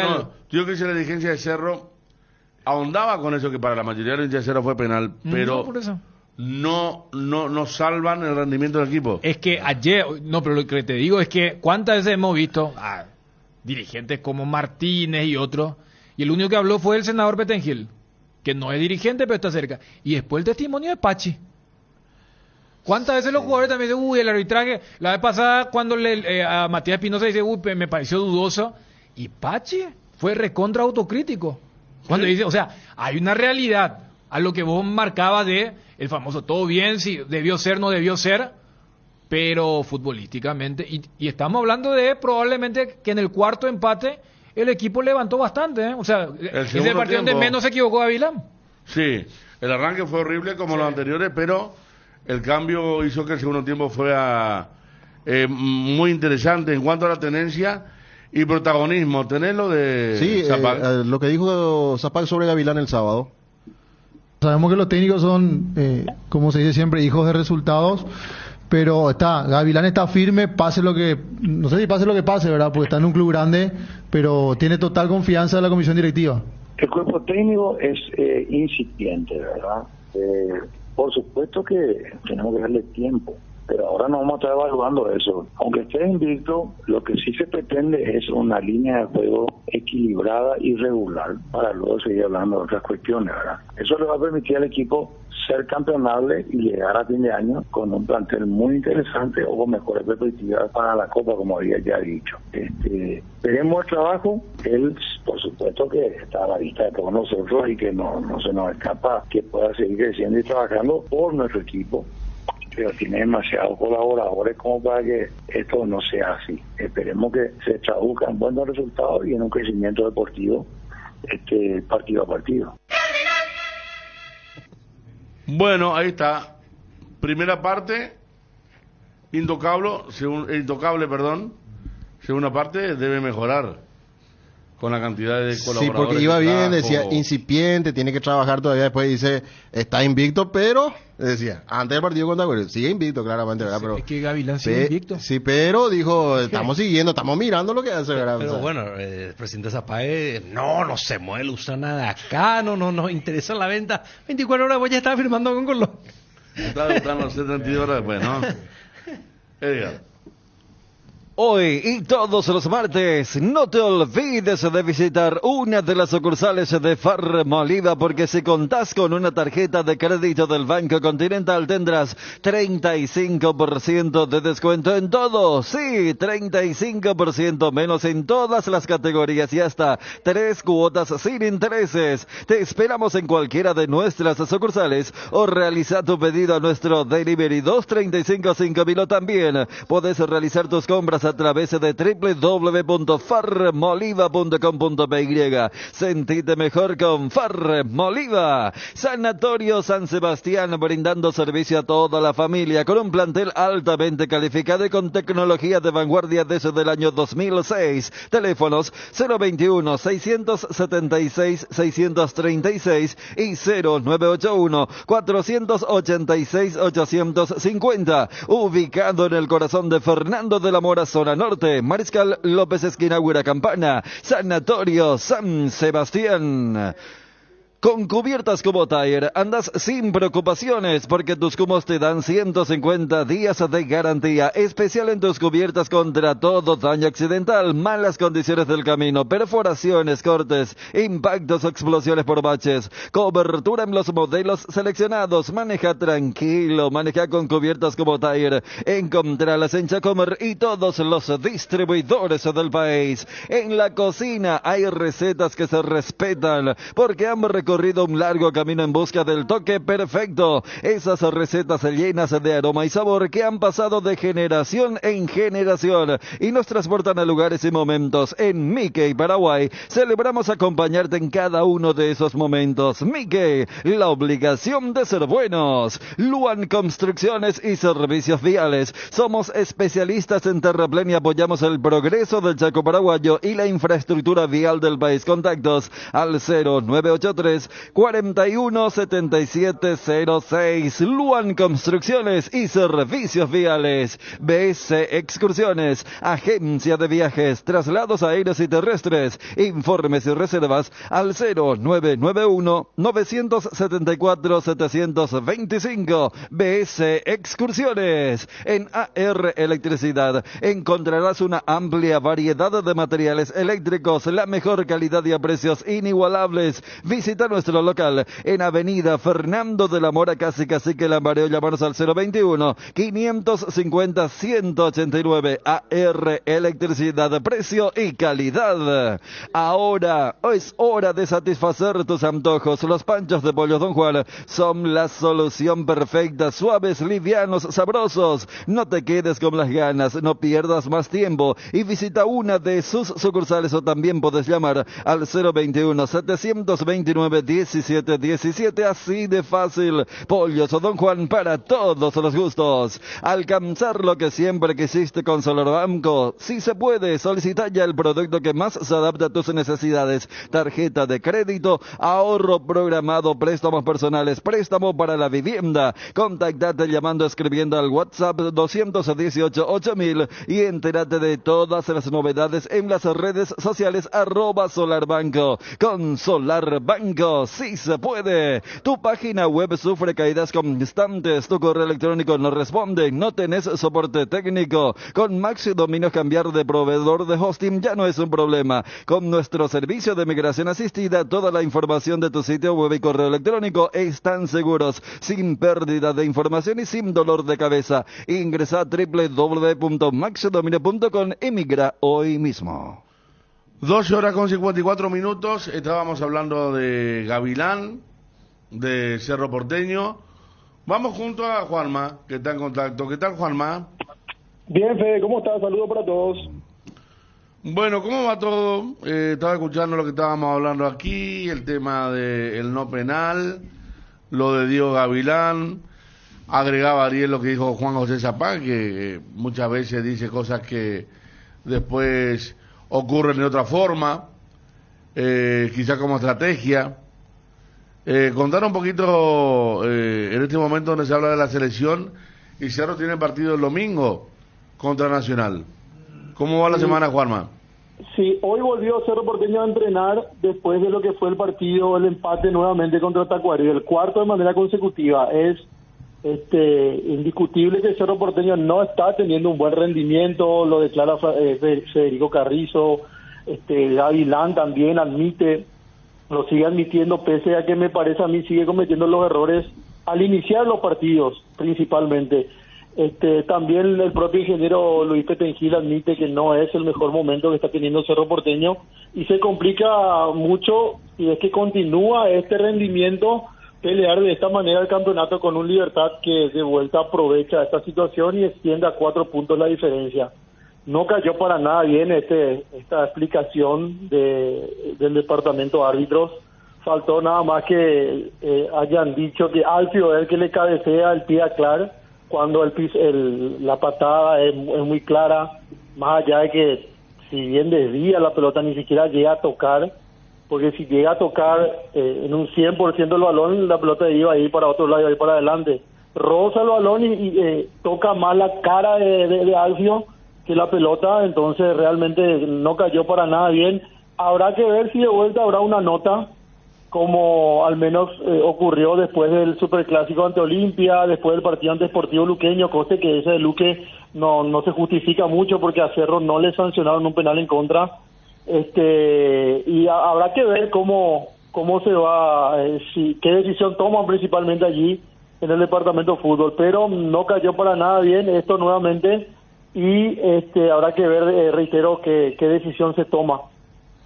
Yo creo que la dirigencia de Cerro ahondaba con eso, que para la mayoría de los hinchas de Cerro fue penal, pero por eso. no salvan el rendimiento del equipo. Es que ayer, pero lo que te digo es que cuántas veces hemos visto a dirigentes como Martínez y otros, y el único que habló fue el senador Petengil, que no es dirigente pero está cerca, y después el testimonio de Pachi. ¿Cuántas veces los jugadores también dicen, el arbitraje? La vez pasada cuando a Matías Espinosa dice, me pareció dudoso, y Pachi fue recontra autocrítico. Cuando dice, o sea, hay una realidad a lo que vos marcabas de el famoso todo bien, si debió ser, no debió ser, pero futbolísticamente, y estamos hablando de probablemente que en el cuarto empate el equipo levantó bastante, o sea, ese partido donde menos se equivocó Gavilán. Sí, el arranque fue horrible como los anteriores, pero el cambio hizo que el segundo tiempo fuera muy interesante en cuanto a la tenencia y protagonismo. ¿Tenés lo de Zapag? Lo que dijo Zapag sobre Gavilán el sábado. Sabemos que los técnicos son, como se dice siempre, hijos de resultados, pero Gavilán está firme, no sé si pase lo que pase, ¿verdad? Porque está en un club grande, pero tiene total confianza en la comisión directiva. El cuerpo técnico es incipiente, ¿verdad? Por supuesto que tenemos que darle tiempo, pero ahora no vamos a estar evaluando eso. Aunque esté invicto, lo que sí se pretende es una línea de juego equilibrada y regular para luego seguir hablando de otras cuestiones, ¿verdad? Eso le va a permitir al equipo ser campeonable y llegar a fin de año con un plantel muy interesante o con mejores perspectivas para la Copa, como había ya dicho. Veremos el trabajo. Él, por supuesto, que está a la vista de todos nosotros y que no se nos escapa que pueda seguir creciendo y trabajando por nuestro equipo, pero tiene demasiados colaboradores como para que esto no sea así. Esperemos que se traduzca en buenos resultados y en un crecimiento deportivo partido a partido. Bueno, ahí está. Primera parte, intocable, segunda parte, debe mejorar con la cantidad de colaboradores. Sí, porque iba bien, decía incipiente, tiene que trabajar todavía. Después dice, está invicto, pero, decía, antes del partido contra Guerrero, sigue invicto claramente, ¿verdad? Pero, es que Gavilán sigue invicto. Sí, pero dijo, estamos siguiendo, estamos mirando lo que hace, ¿verdad? Pero bueno, el presidente Zapáez, no se mueve, usa nada de acá, no nos interesa la venta. 24 horas después ya estaba firmando con Colón. Están los 72 horas después, ¿no? Edgar. Hoy y todos los martes, no te olvides de visitar una de las sucursales de Farmoliva, porque si contás con una tarjeta de crédito del Banco Continental tendrás 35% de descuento en todo. Sí, 35% menos en todas las categorías y hasta 3 cuotas sin intereses. Te esperamos en cualquiera de nuestras sucursales o realiza tu pedido a nuestro Delivery 235-5000 o también puedes realizar tus compras a través de www.farmoliva.com.py. Sentite mejor con Farmoliva. Sanatorio San Sebastián, brindando servicio a toda la familia con un plantel altamente calificado y con tecnología de vanguardia desde el año 2006. Teléfonos 021-676-636 y 0981-486-850. Ubicado en el corazón de Fernando de la Mora, zona norte, Mariscal López, esquina Huira Campana. Sanatorio San Sebastián. Con cubiertas Cubo Tire andas sin preocupaciones porque tus cubos te dan 150 días de garantía especial en tus cubiertas contra todo daño accidental, malas condiciones del camino, perforaciones, cortes, impactos o explosiones por baches. Cobertura en los modelos seleccionados. Maneja tranquilo, maneja con cubiertas Cubo Tire. Encontralas en Chacomer y todos los distribuidores del país. En la cocina hay recetas que se respetan porque han recorrido un largo camino en busca del toque perfecto. Esas recetas llenas de aroma y sabor que han pasado de generación en generación y nos transportan a lugares y momentos. En Mickey, Paraguay, celebramos acompañarte en cada uno de esos momentos. Mickey, la obligación de ser buenos. Luan Construcciones y Servicios Viales. Somos especialistas en terraplén y apoyamos el progreso del Chaco paraguayo y la infraestructura vial del país. Contactos al 0983 417706. Luan Construcciones y Servicios Viales. BS Excursiones, agencia de viajes, traslados aéreos y terrestres. Informes y reservas al 0991-974-725. BS Excursiones. En AR Electricidad encontrarás una amplia variedad de materiales eléctricos, la mejor calidad y a precios inigualables. Visita nuestro local en Avenida Fernando de la Mora, casi Cacique Lambareo. Llamarnos al 021-550-189. AR Electricidad, precio y calidad. Ahora es hora de satisfacer tus antojos. Los panchos de pollo Don Juan son la solución perfecta. Suaves, livianos, sabrosos. No te quedes con las ganas, no pierdas más tiempo y visita una de sus sucursales o también puedes llamar al 021-729-1717. Así de fácil. Pollos o Don Juan, para todos los gustos. Alcanzar lo que siempre quisiste con Solar Banco. Si se puede, solicita ya el producto que más se adapta a tus necesidades. Tarjeta de crédito, ahorro programado, préstamos personales, préstamo para la vivienda. Contactate llamando, escribiendo al WhatsApp 218-8000 y entérate de todas las novedades en las redes sociales @Solarbanco. Con Solar Banco rápido, sí se puede. Tu página web sufre caídas constantes, tu correo electrónico no responde, no tenés soporte técnico. Con Maxi Dominios cambiar de proveedor de hosting ya no es un problema. Con nuestro servicio de migración asistida, toda la información de tu sitio web y correo electrónico están seguros, sin pérdida de información y sin dolor de cabeza. Ingresa a www.maxidominio.com y migra hoy mismo. 12 horas con 54 minutos. Estábamos hablando de Gavilán, de Cerro Porteño. Vamos junto a Juanma, que está en contacto. ¿Qué tal, Juanma? Bien, Fede, ¿cómo estás? Saludos para todos. Bueno, ¿cómo va todo? Estaba escuchando lo que estábamos hablando aquí, el tema del no penal, lo de Diego Gavilán. Agregaba Ariel lo que dijo Juan José Zapá, que muchas veces dice cosas que después ocurren de otra forma, quizá como estrategia. Contar un poquito en este momento donde se habla de la selección y Cerro tiene partido el domingo contra Nacional. ¿Cómo va la semana, Juanma? Sí, hoy volvió Cerro Porteño a entrenar después de lo que fue el partido, el empate nuevamente contra Tacuary, el cuarto de manera consecutiva. Es indiscutible que Cerro Porteño no está teniendo un buen rendimiento, lo declara Federico Carrizo, Gavilán también admite, lo sigue admitiendo, pese a que me parece a mí sigue cometiendo los errores al iniciar los partidos principalmente. También el propio ingeniero Luis Petengil admite que no es el mejor momento que está teniendo Cerro Porteño y se complica mucho si es que continúa este rendimiento, pelear de esta manera el campeonato con un Libertad que de vuelta aprovecha esta situación y extiende a 4 puntos la diferencia. No cayó para nada bien esta explicación del departamento de árbitros. Faltó nada más que hayan dicho que Alfio es el que le cabecea el pie a Clar, cuando la patada es muy clara, más allá de que si bien desvía la pelota ni siquiera llega a tocar, porque si llega a tocar en un 100% el balón, la pelota iba a ir para otro lado, iba a ir para adelante. Roza el balón y toca más la cara de Alfio que la pelota, entonces realmente no cayó para nada bien. Habrá que ver si de vuelta habrá una nota, como al menos ocurrió después del Superclásico ante Olimpia, después del partido ante Sportivo Luqueño, coste que ese de Luque no se justifica mucho porque a Cerro no le sancionaron un penal en contra. Y habrá que ver cómo se va, qué decisión toman principalmente allí en el departamento de fútbol, pero no cayó para nada bien esto nuevamente y habrá que ver, reitero, qué decisión se toma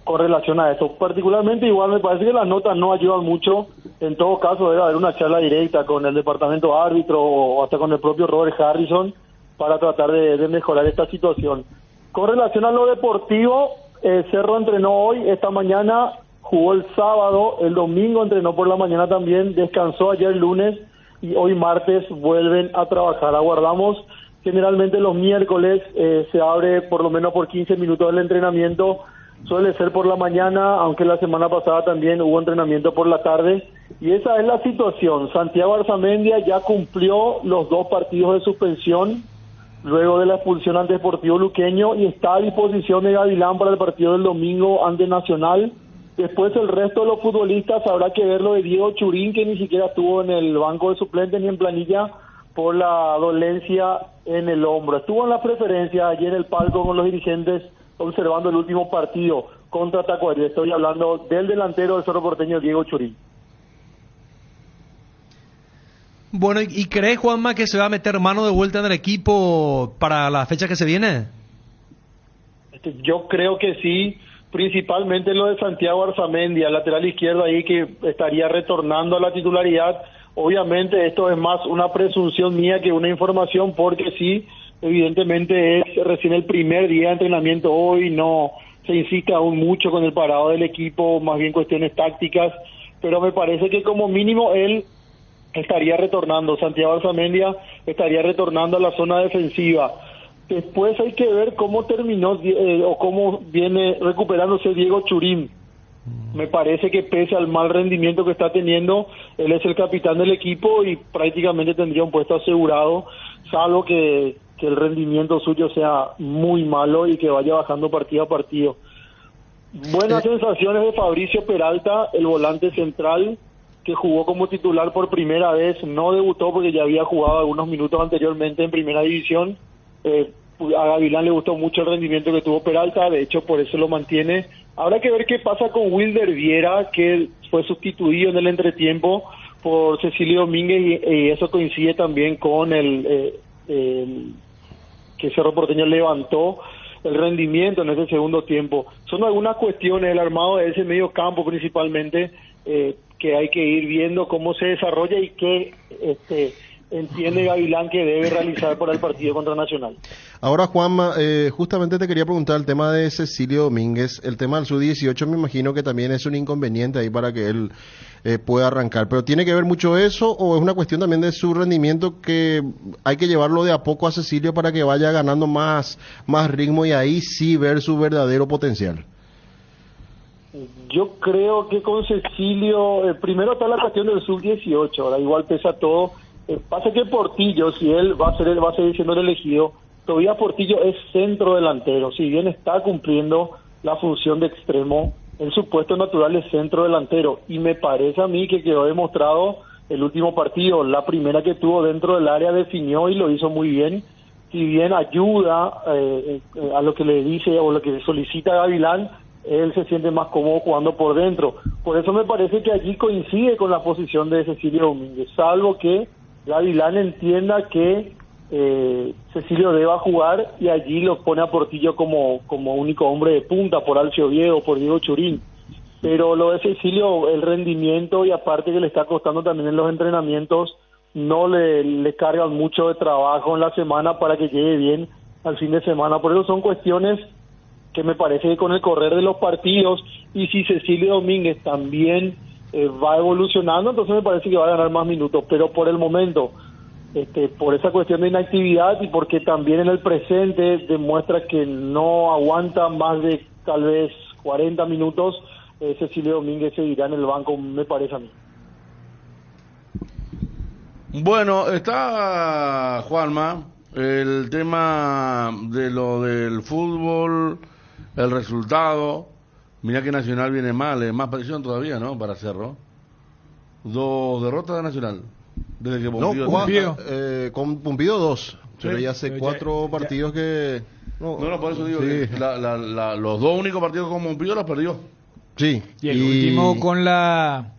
con relación a eso. Particularmente igual me parece que las notas no ayudan mucho, en todo caso debe haber una charla directa con el departamento árbitro o hasta con el propio Robert Harrison para tratar de mejorar esta situación. Con relación a lo deportivo, Cerro entrenó hoy, esta mañana, jugó el sábado, el domingo entrenó por la mañana también, descansó ayer lunes y hoy martes vuelven a trabajar. Aguardamos, generalmente los miércoles se abre por lo menos por 15 minutos el entrenamiento, suele ser por la mañana, aunque la semana pasada también hubo entrenamiento por la tarde, y esa es la situación. Santiago Arzamendia ya cumplió los 2 partidos de suspensión luego de la expulsión ante Sportivo Luqueño y está a disposición de Gavilán para el partido del domingo ante Nacional. Después el resto de los futbolistas habrá que ver lo de Diego Churín, que ni siquiera estuvo en el banco de suplentes ni en planilla por la dolencia en el hombro. Estuvo en la preferencia allí en el palco con los dirigentes observando el último partido contra Tacuary. Estoy hablando del delantero del Cerro Porteño, Diego Churín. Bueno, ¿y crees, Juanma, que se va a meter mano de vuelta en el equipo para la fecha que se viene? Yo creo que sí, principalmente lo de Santiago Arzamendia, lateral izquierdo ahí que estaría retornando a la titularidad. Obviamente esto es más una presunción mía que una información, porque sí, evidentemente es recién el primer día de entrenamiento hoy, no se insiste aún mucho con el parado del equipo, más bien cuestiones tácticas, pero me parece que como mínimo él estaría retornando, Santiago Arzamendia estaría retornando a la zona defensiva. Después hay que ver cómo terminó o cómo viene recuperándose Diego Churín. Me parece que pese al mal rendimiento que está teniendo, él es el capitán del equipo y prácticamente tendría un puesto asegurado, salvo que el rendimiento suyo sea muy malo y que vaya bajando partido a partido. Buenas sensaciones de Fabricio Peralta, el volante central que jugó como titular por primera vez, no debutó porque ya había jugado algunos minutos anteriormente en primera división. A Gavilán le gustó mucho el rendimiento que tuvo Peralta, de hecho por eso lo mantiene. Habrá que ver qué pasa con Wilder Viera, que fue sustituido en el entretiempo por Cecilio Domínguez, y eso coincide también con el que Cerro Porteño levantó el rendimiento en ese segundo tiempo. Son algunas cuestiones, el armado de ese medio campo principalmente, que hay que ir viendo cómo se desarrolla y qué entiende Gavilán que debe realizar para el partido contra Nacional. Ahora, Juanma, justamente te quería preguntar el tema de Cecilio Domínguez. El tema del Sub-18 me imagino que también es un inconveniente ahí para que él pueda arrancar. ¿Pero tiene que ver mucho eso o es una cuestión también de su rendimiento que hay que llevarlo de a poco a Cecilio para que vaya ganando más ritmo y ahí sí ver su verdadero potencial? Yo creo que con Cecilio, primero está la cuestión del Sub-18, ahora igual pesa todo. Pasa que Portillo, si él va a seguir siendo el elegido, todavía Portillo es centro delantero, si bien está cumpliendo la función de extremo, en su puesto natural es centro delantero, y me parece a mí que quedó demostrado el último partido, la primera que tuvo dentro del área definió y lo hizo muy bien, si bien ayuda a lo que le dice o lo que solicita Gavilán, él se siente más cómodo jugando por dentro, por eso me parece que allí coincide con la posición de Cecilio Domínguez, salvo que Gavilán entienda que Cecilio deba jugar y allí lo pone a Portillo como único hombre de punta por Alcio Viejo, por Diego Churín. Pero lo de Cecilio, el rendimiento y aparte que le está costando también en los entrenamientos, no le cargan mucho de trabajo en la semana para que llegue bien al fin de semana. Por eso son cuestiones que me parece que con el correr de los partidos y si Cecilio Domínguez también va evolucionando, entonces me parece que va a ganar más minutos, pero por el momento, por esa cuestión de inactividad y porque también en el presente demuestra que no aguanta más de tal vez 40 minutos, Cecilio Domínguez seguirá en el banco, me parece a mí. Bueno, está Juanma, el tema de lo del fútbol, el resultado. Mira que Nacional viene mal, es más presión todavía, ¿no? Para Cerro. 2 derrotas de Nacional. Desde que Pumpido... con Pumpido 2. Pero Sí. ya hace 4 partidos que... No, por eso digo sí. que los 2 únicos partidos con Pumpido los perdió. Sí. Y el último con la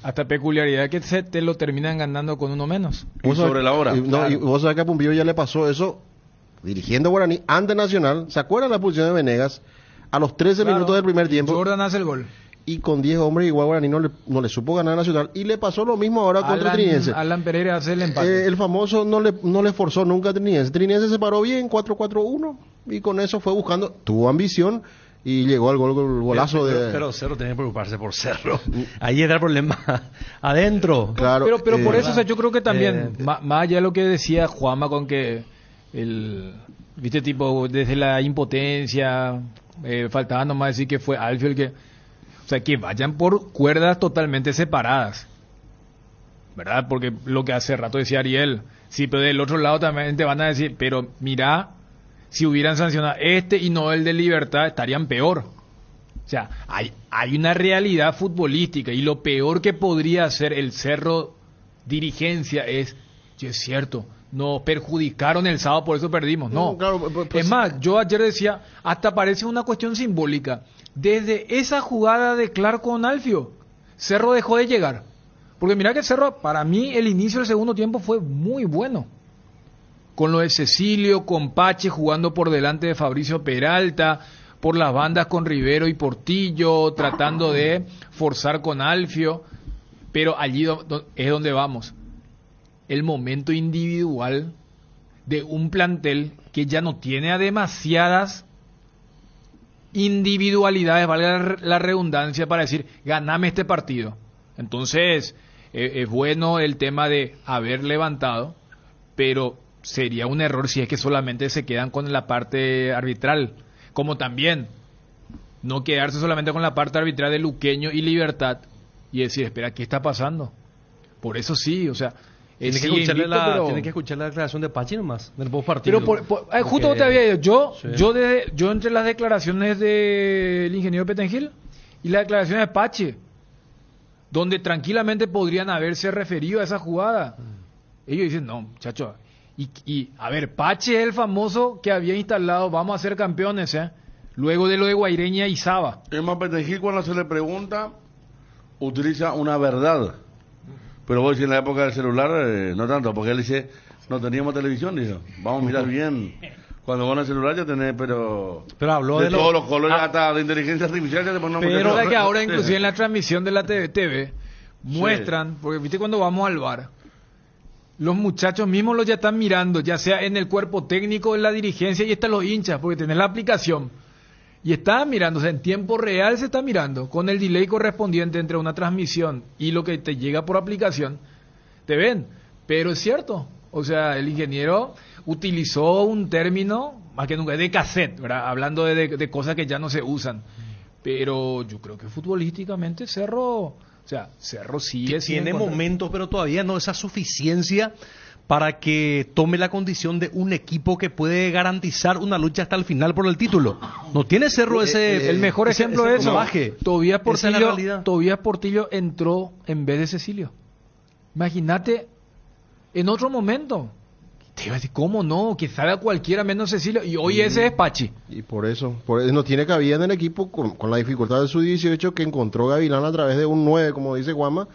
hasta peculiaridad que te lo terminan ganando con uno menos. Y sobre la hora. Y vos sabés que a Pumpido ya le pasó eso dirigiendo Guaraní ante Nacional. ¿Se acuerdan la posición de Venegas? A los 13 minutos del primer tiempo. Jordan hace el gol. Y con 10 hombres igual Guaraní no le supo ganar a Nacional. Y le pasó lo mismo ahora contra Triniense. Alan Pereira hace el empate. El famoso no le forzó nunca a Triniense. Triniense se paró bien, 4-4-1. Y con eso fue buscando. Tuvo ambición y llegó al golazo pero Cerro tiene que preocuparse por Cerro. Ahí está el problema. Adentro. Claro. Pero por eso, o sea, yo creo que también, más allá de lo que decía Juanma con que viste, tipo, desde la impotencia, faltaba nomás decir que fue Alfio el que... O sea, que vayan por cuerdas totalmente separadas, ¿verdad? Porque lo que hace rato decía Ariel, sí, pero del otro lado también te van a decir, pero mira, si hubieran sancionado y no el de Libertad, estarían peor. O sea, hay una realidad futbolística y lo peor que podría hacer el Cerro dirigencia es cierto, nos perjudicaron el sábado, por eso perdimos. No, claro, pues, es más, yo ayer decía, hasta parece una cuestión simbólica. Desde esa jugada de Clark con Alfio, Cerro dejó de llegar. Porque mira que Cerro, para mí, el inicio del segundo tiempo fue muy bueno. Con lo de Cecilio, con Pache jugando por delante de Fabricio Peralta, por las bandas con Rivero y Portillo, tratando de forzar con Alfio. Pero allí es donde vamos. El momento individual de un plantel que ya no tiene a demasiadas individualidades, valga la redundancia, para decir, ganame este partido. Entonces, es bueno el tema de haber levantado, pero sería un error si es que solamente se quedan con la parte arbitral, como también no quedarse solamente con la parte arbitral de Luqueño y Libertad y decir, espera, ¿qué está pasando? Por eso sí, o sea, Tiene que escucharle la declaración de Pachi nomás, del post partido. Pero justo te había dicho, yo entre las declaraciones del ingeniero Petengil y las declaraciones de Pachi, donde tranquilamente podrían haberse referido a esa jugada, ellos dicen, no, muchachos, y a ver, Pachi es el famoso que había instalado, vamos a ser campeones, luego de lo de Guaireña y Saba. Es más, Petengil cuando se le pregunta, utiliza una verdad. Pero vos en la época del celular, no tanto, porque él dice, no teníamos televisión, dijo, vamos a mirar bien. Cuando van al celular ya tenés, pero habló de todos los colores, hasta de inteligencia artificial ya te ponen. Pero es que ahora inclusive en la transmisión de la TV muestran, porque viste cuando vamos al bar, los muchachos mismos los ya están mirando, ya sea en el cuerpo técnico, en la dirigencia y están los hinchas, porque tenés la aplicación. Y está mirando, o sea, en tiempo real se está mirando, con el delay correspondiente entre una transmisión y lo que te llega por aplicación, te ven. Pero es cierto, o sea, el ingeniero utilizó un término, más que nunca, de cassette, ¿verdad? Hablando de cosas que ya no se usan. Pero yo creo que futbolísticamente Cerro sigue tiene momentos, pero todavía no esa suficiencia para que tome la condición de un equipo que puede garantizar una lucha hasta el final por el título. No tiene Cerro el mejor ejemplo de eso. Tobías Portillo Portillo entró en vez de Cecilio. Imagínate en otro momento. Te iba a decir, ¿cómo no? Que salga cualquiera menos Cecilio. Y hoy ese es Pachi. Y por eso no tiene cabida en el equipo con la dificultad de su 18 que encontró Gavilán a través de un 9, como dice Juanma.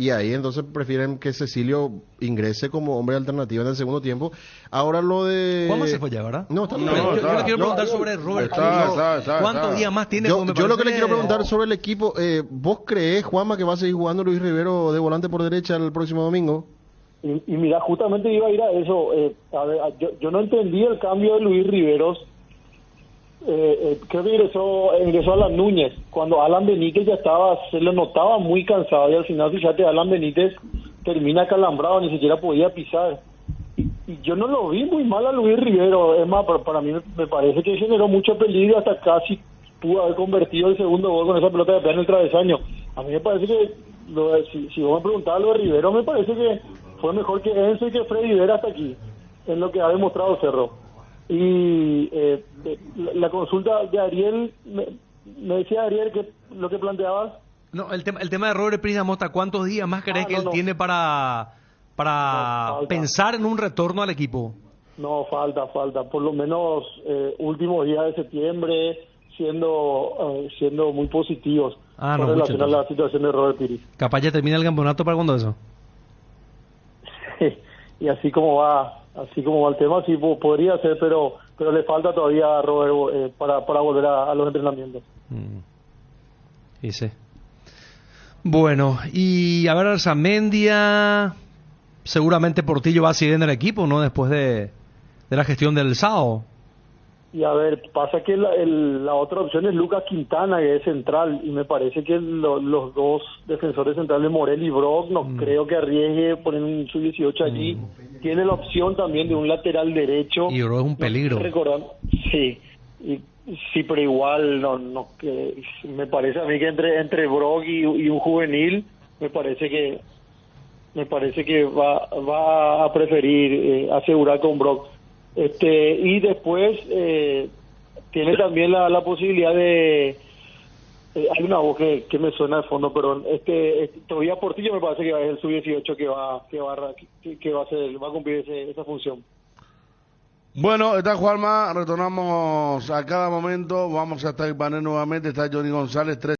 Y ahí entonces prefieren que Cecilio ingrese como hombre alternativo en el segundo tiempo. Ahora lo de... Juanma se fue ya, ¿verdad? No, está yo le quiero preguntar sobre Robert. ¿Cuántos días más tiene? Yo lo que le quiero preguntar sobre el equipo, ¿vos creés, Juanma, que va a seguir jugando Luis Rivero de volante por derecha el próximo domingo? Y mira, justamente iba a ir a eso. Yo no entendí el cambio de Luis Riveros. Creo que ingresó Alan Núñez. Cuando Alan Benítez se lo notaba muy cansado y al final, fíjate, Alan Benítez termina acalambrado, ni siquiera podía pisar. Y yo no lo vi muy mal a Luis Rivero. Es más, para mí me parece que generó mucho peligro, hasta casi pudo haber convertido el segundo gol con esa pelota de pie en el travesaño. A mí me parece que, si vos me preguntabas lo de Rivero, me parece que fue mejor que Enzo y que Freddy Vera hasta aquí, en lo que ha demostrado Cerro. Y la consulta de Ariel, me decía Ariel que lo que planteabas. No, el tema de Robert Prida Mota, ¿cuántos días más crees que él tiene para pensar en un retorno al equipo? No, falta, por lo menos últimos días de septiembre, siendo muy positivos con relación a la situación de Robert Piris. ¿Capaz ya termina el campeonato para cuándo eso? Y así como va el tema, sí podría ser, pero le falta todavía a Robert para volver a los entrenamientos. Sí. Bueno, y a ver, Arzamendia, seguramente Portillo va a seguir en el equipo, ¿no? Después de la gestión del sábado. Y a ver, pasa que la otra opción es Lucas Quintana, que es central, y me parece que los dos defensores centrales, Morel y Brock, no creo que arriesgue poner un sub-18 allí. Tiene la opción también de un lateral derecho. Y Brock es un peligro. Sí, pero igual no que me parece a mí que entre Brock y un juvenil, me parece que va a preferir asegurar con Brock. Y después tiene también la posibilidad de hay una voz que me suena de fondo, perdón, todavía Portillo me parece que es el sub-18 que va a cumplir esa función. Bueno, está Juanma, retornamos a cada momento, vamos hasta el panel nuevamente, está Johnny González,